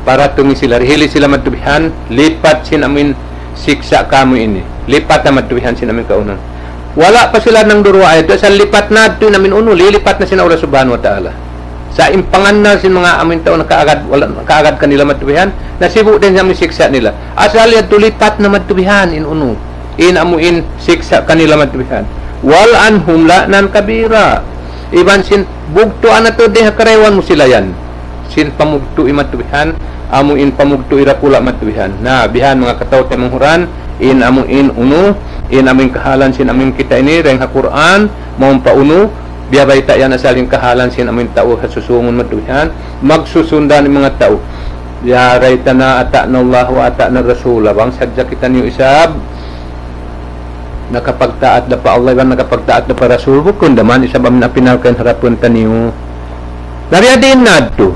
para tungi sila rihili sila matubihan lipat sinamin siksa kamo ini lipat na matubihan sinamin kaunon wala pa sila nang durwa ito sa lipat na ito namin uno lilipat na sina Allah subhanahu wa ta'ala sa impangan na sin mga amin tao nakaagad kanila matubihan nasibu din sa siksa nila asal yan tulipat na matubihan uno amuin siksa kanila matubihan wal anhum la'nan kabira iban sin bugtuan na to din karewan mo sila yan sin pamugtu matubihan amuin pamugtu irakula matubihan na bihan mga kataw temang huran amuin uno amuin kahalan sin amin kita ini reng Quran maum pauno biyabay ta yan asaling kahalan sin amin tao susungon matubihan magsusundan ng mga tao yaray ta na ata na Allah wa ata na Rasul bang sadya kita niyo isab nakapagtaat na pa Allah bang nakapagtaat na pa Rasul bukun daman isab amin apinalkan harapun ta niyo nariadiin na to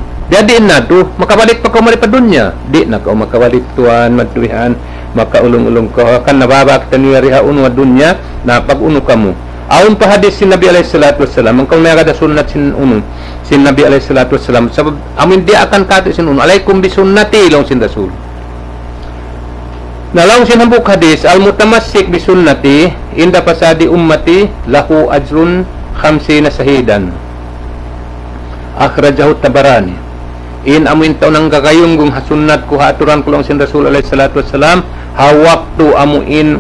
makabalik pa ko mali pa dunya di na ko makabalik tuan matubihan makaulong-ulong ko kan nababak ta niyo rihaun wa dunya na pag-uno kamo aun pa hadis sin Nabi alaihi salatu wassalam ang kung nagada sunnat sin Nabi alaihi salatu wassalam sabab amin di akan kata sin alaikum bi sunnati long sin Rasul nalong sin hambuk hadis al mutamassik bi sunnati inda pasadi ummati lahu ajrun 50 sahidan akhrajahu Tabarani amin taw nang gagayunggong hasunnat ko haturan ko long sin Rasul alaihi salatu wassalam hawaktu amuin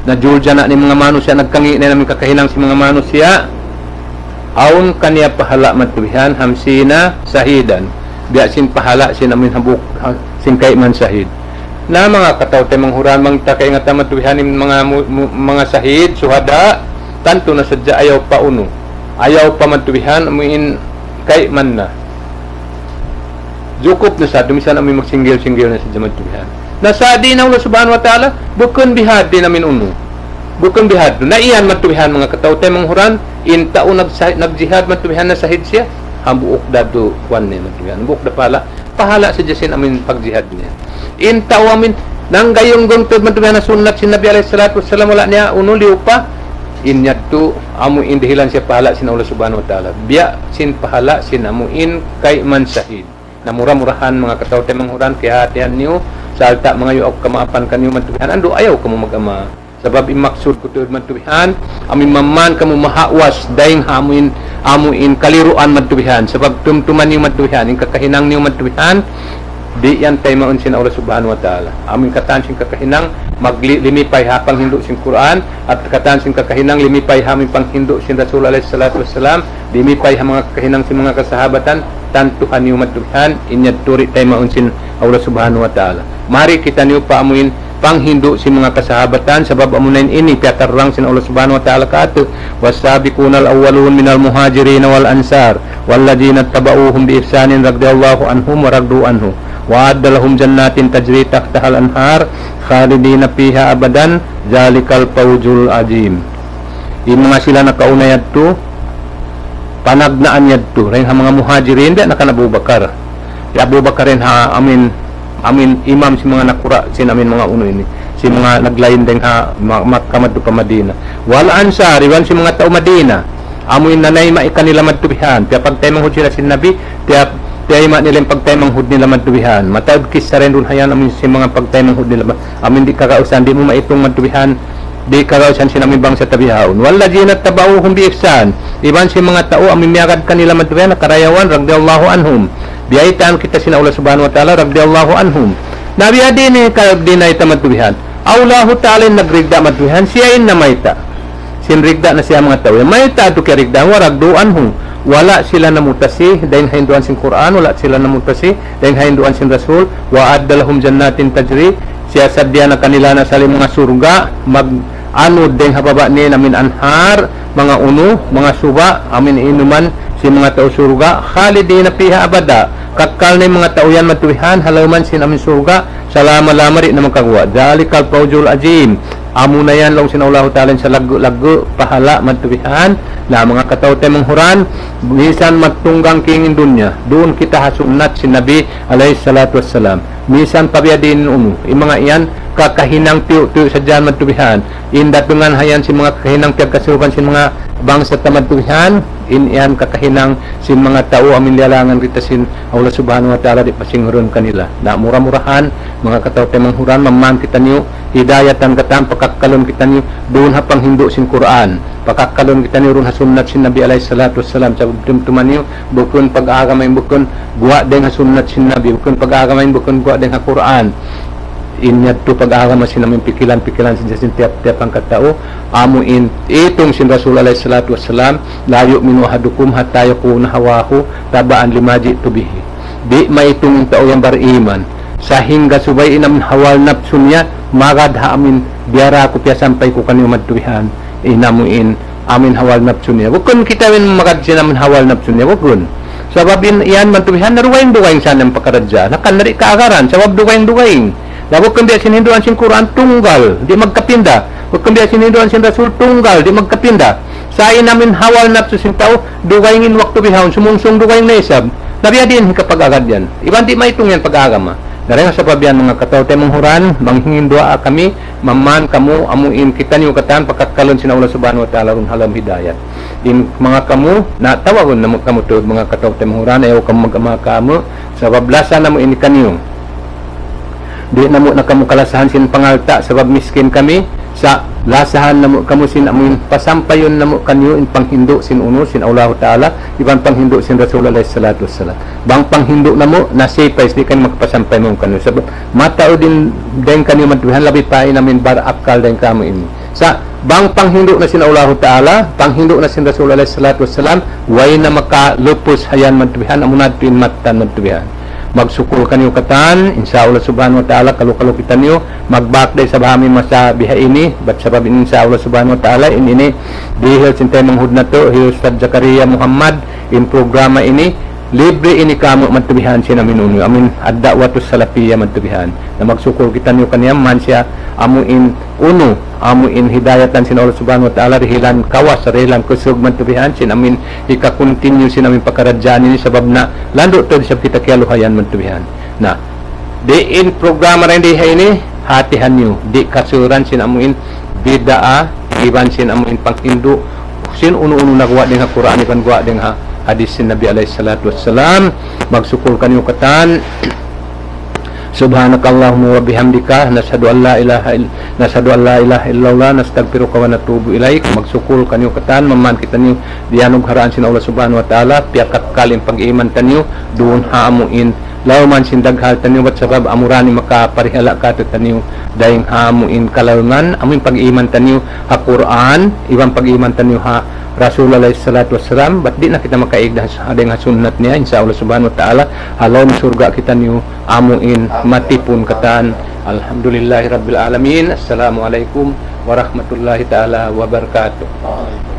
na julja na ni mga manusia nagkangi na namin kakahinang si mga manusia aun kaniya pahala matubihan hamsina sahidan biya sin pahala sin amin habuk sin kay man sahid na mga kataw tay manghuran mang takay nga ta matubihan ni mga sahid suhada tanto na sadya ayaw pa uno ayaw pa matubihan amin kay man na jukop na sa dumisan amin magsinggil-singgil na sadya matubihan nasadi na Allah subhanahu wa ta'ala bukun bihad din namin uno bukun bihad na iyan matubihan mga katautay manghuran in tao nagjihad matubihan na sahid siya hambuok dado kwan ni matubihan buok da pahala sa jasin amin pagjihad niya in tao amin nang gayong gungtod matubihan na sunnat sin Nabi alaihi salatu wassalam wala niya uno liw pa inyad to amu indihilan siya pahala sin Allah subhanahu wa ta'ala biya sin pahala sin amuin kay man sahid na murah-murahan mga katautay manghuran kaya hatihan niyo salta mga yuok kamaapan kanyo matubihan ando ayaw kamo magama sabab imaksud ko tuod matubihan amin maman kamo mahawas daing amuin kaliruan matubihan sabab tumtuman niyo matubihan in kakahinang niyo matubihan di yan tay maun sin Allah subhanahu wa ta'ala amin katan sin kakahinang maglimipay hapang hindo sin Quran at katan sin kakahinang limipay hamin pang hindo sin Rasul alaihi salatu wassalam limipay ha mga kakahinang sin mga kasahabatan tantuhan niyo matubihan inyad turi tay maun sin Allah subhanahu wa ta'ala mari kita niyo paamuin panghindo si mga kasahabatan sabab amunain ini piatarrang sin Allah subhanahu wa ta'ala kaato wasabiqunal awwalun minal muhajirin wal ansar walladina tabauhum bi ihsanin radhiyallahu anhum wa radu anhu wa adalahum jannatin tajri tahtaha al-anhar khalidina fiha abadan zalikal fawzul azim mga sila nakauna yadto panagnaan yadto ren ha mga muhajirin da nakana Abu Bakar ya Abu Bakar ren ha amin imam si mga nakura sin amin mga uno ini si mga naglain din ha Makkah madto pa Madina wal ansar iwan si mga tao Madina amoy nanay maikanila madtubihan kaya pagtay mga sila sin Nabi kaya Tiay ma nila pagtay manghud nila madtubihan. Matawd kis sa rin dun hayan amin si mga pagtay manghud nila. Amin di kakausan, di mo maitong madtubihan, di kakausan sinamin bang sa tabihawon. Wala jinat tabauhum bi ihsan. Iban si mga tao amin miyagad kanila madtubihan nakarayawan radhiyallahu anhum. Biyaitan kita sina Allah subhanahu wa ta'ala radhiyallahu anhum. Nabiya din dinay ta madtubihan. Allahu ta'ala nagrigda madtubihan siyain na mayta. Sinrigda na siya mga tao. Mayta to kirigda waragduan hum. Wala sila namutasi dahil hinduan sin Quran, wala sila namutasi dahil hinduan sin Rasul. Wa addalahum jannatin tajri, siya sadya na kanila na sa mga surga mag anod dahil hababa ni namin anhar mga uno, mga suba amin inuman si mga tao surga khalidina fiha abada, kakal na mga tao yan matuwihan halaman sin amin surga salama-lama rin na magkagawa. Dalikal fawzul azim, amo na yan lang sinaulahu ta'ala sa lagu pahala matuwihan na mga katao tayo manghuran misan magtunggang kingin dunya doon kita hasunat si Nabi alayhi salatu wassalam. Misan pabiyadin yung mga iyan kakahinang tiyo sa dyan matuwihan indatungan hayan si mga kakahinang tiyagkasukan si mga bangsa tamatuwihan iyan kakahinang si mga tao amin lialangan kita sin Allah subhanahu wa ta'ala di pasinghuron kanila na murah-murahan mga katao tayo manghuran mamam kita niyo hidayatan katam pakakalon kita niyo doon hapang hindu sin Quran pakakalon kita niyo ron hasunat sin Nabi alayhi salatu wassalam sa tumtuman niyo bukun pag-agamay bukun guwa den hasunat sin Nabi bukun pag-agamay bukun guwa den ha Quran inyad to pag-agama sin namin pikilan-pikilan sin tiap-tiap ang katao amuin itong sin Rasul alayhi salatu wassalam la yu'minu ahadukum hatta yakuna hawahu tabaan lima ji'tu bihi di maitong tao yang beriman sahingga subay inam hawal nafsunya magadha amin biara ko piya sampay ko kanyo madtuwihan inamuin amin hawal nafsunya bukun kita min magad sinamin hawal nafsunya bukun sababin iyan madtuwihan naruwain-duwain sana ang pakaradya nakan nari kaagaran sabab duwain-duwain Labok kung di sininduan sin Quran tunggal, di magkapinda. Huwag kung di sininduan sin Rasul tunggal, di magkapinda. Sa namin hawal nafsu sin tao, duwayngin waktu bihawon, sumungsong duwayng na isab. Nabiya din kapag agad yan. Iban di maitung yan pag-agama. Dari nga sa pabiyan mga katao tayo manghuran, manghingin dua kami, maman kamu, amuin kita niyo katan, pagkakalon sin Allah subhanahu wa ta'ala ron halam hidayat. In mga kamu, natawagon na kamu to mga katao tayo manghuran, ayaw kamu mag-ama kamu, sa bablasa na mo ini kanyo. Di na mo na kamu kalasahan sin pangalta sabab miskin kami sa lasahan na mo kamu sin amin pasampayon na mo kanyo in panghindo sin uno sin Allah ta'ala iban panghindo sin Rasulullah sallallahu alaihi wasallam bang panghindo na mo na sipay di kan magpasampay mo kanyo sabab matao din kanyo madduhan labi pa namin bar akal den kamo ini sa bang panghindo na sin Allah ta'ala panghindo na sin Rasulullah sallallahu alaihi wasallam way na makalupos hayan madduhan amunad tin matan madduhan magsukul kanyo katan insyaallah subhanahu wa ta'ala kalu-kalu kita niyo magbakday sa bahami masa biha ini bat sabab insyaallah subhanahu wa ta'ala ini dihil sintay manghud na to Ustad Zakaria Muhammad in programa ini libre ini kamo matubihan siya namin unyo amin adda watus salafiyya matubihan na magsukul kita niyo kaniyam man siya amuin uno amuin hidayatan sin Allah subhanahu wa ta'ala rihilan kawas rihilan kusog matubihan sin amin ika-continue sin amin pakaradyan ini sabab na lando to sa kita kialuhayan matubihan na di in programa rin di ini hatihan niyo di kasuran sin amuin bidaa iban sin amuin panghindu sin uno-uno nagawa din ha Quran iban gawa din ha hadis sin Nabi alaihi salatu wassalam magsukul kanyo katan subhanakallahumma wa bihamdika nashhadu an la ilaha illallah nastaghfiruka wa natubu ilaik magsukul kanyo katan maman kita niyo dianog haraan sin Allah subhanahu wa ta'ala piakat kalim pag-iman tanyo doon haamuin lawman sin daghal tanyo wat sabab amurani makaparihala ka tanyo dayeng haamuin kalawman amin pag-iman tanyo ha Quran ibang pag-iman tanyo ha Rasulullah sallallahu alaihi wasallam bat di na kita makaigda sa adeng sunnat niya insyaallah subhanahu wa ta'ala halom surga kita niyo amuin matipun katan alhamdulillahirabbil alamin assalamualaikum warahmatullahi taala wabarakatuh.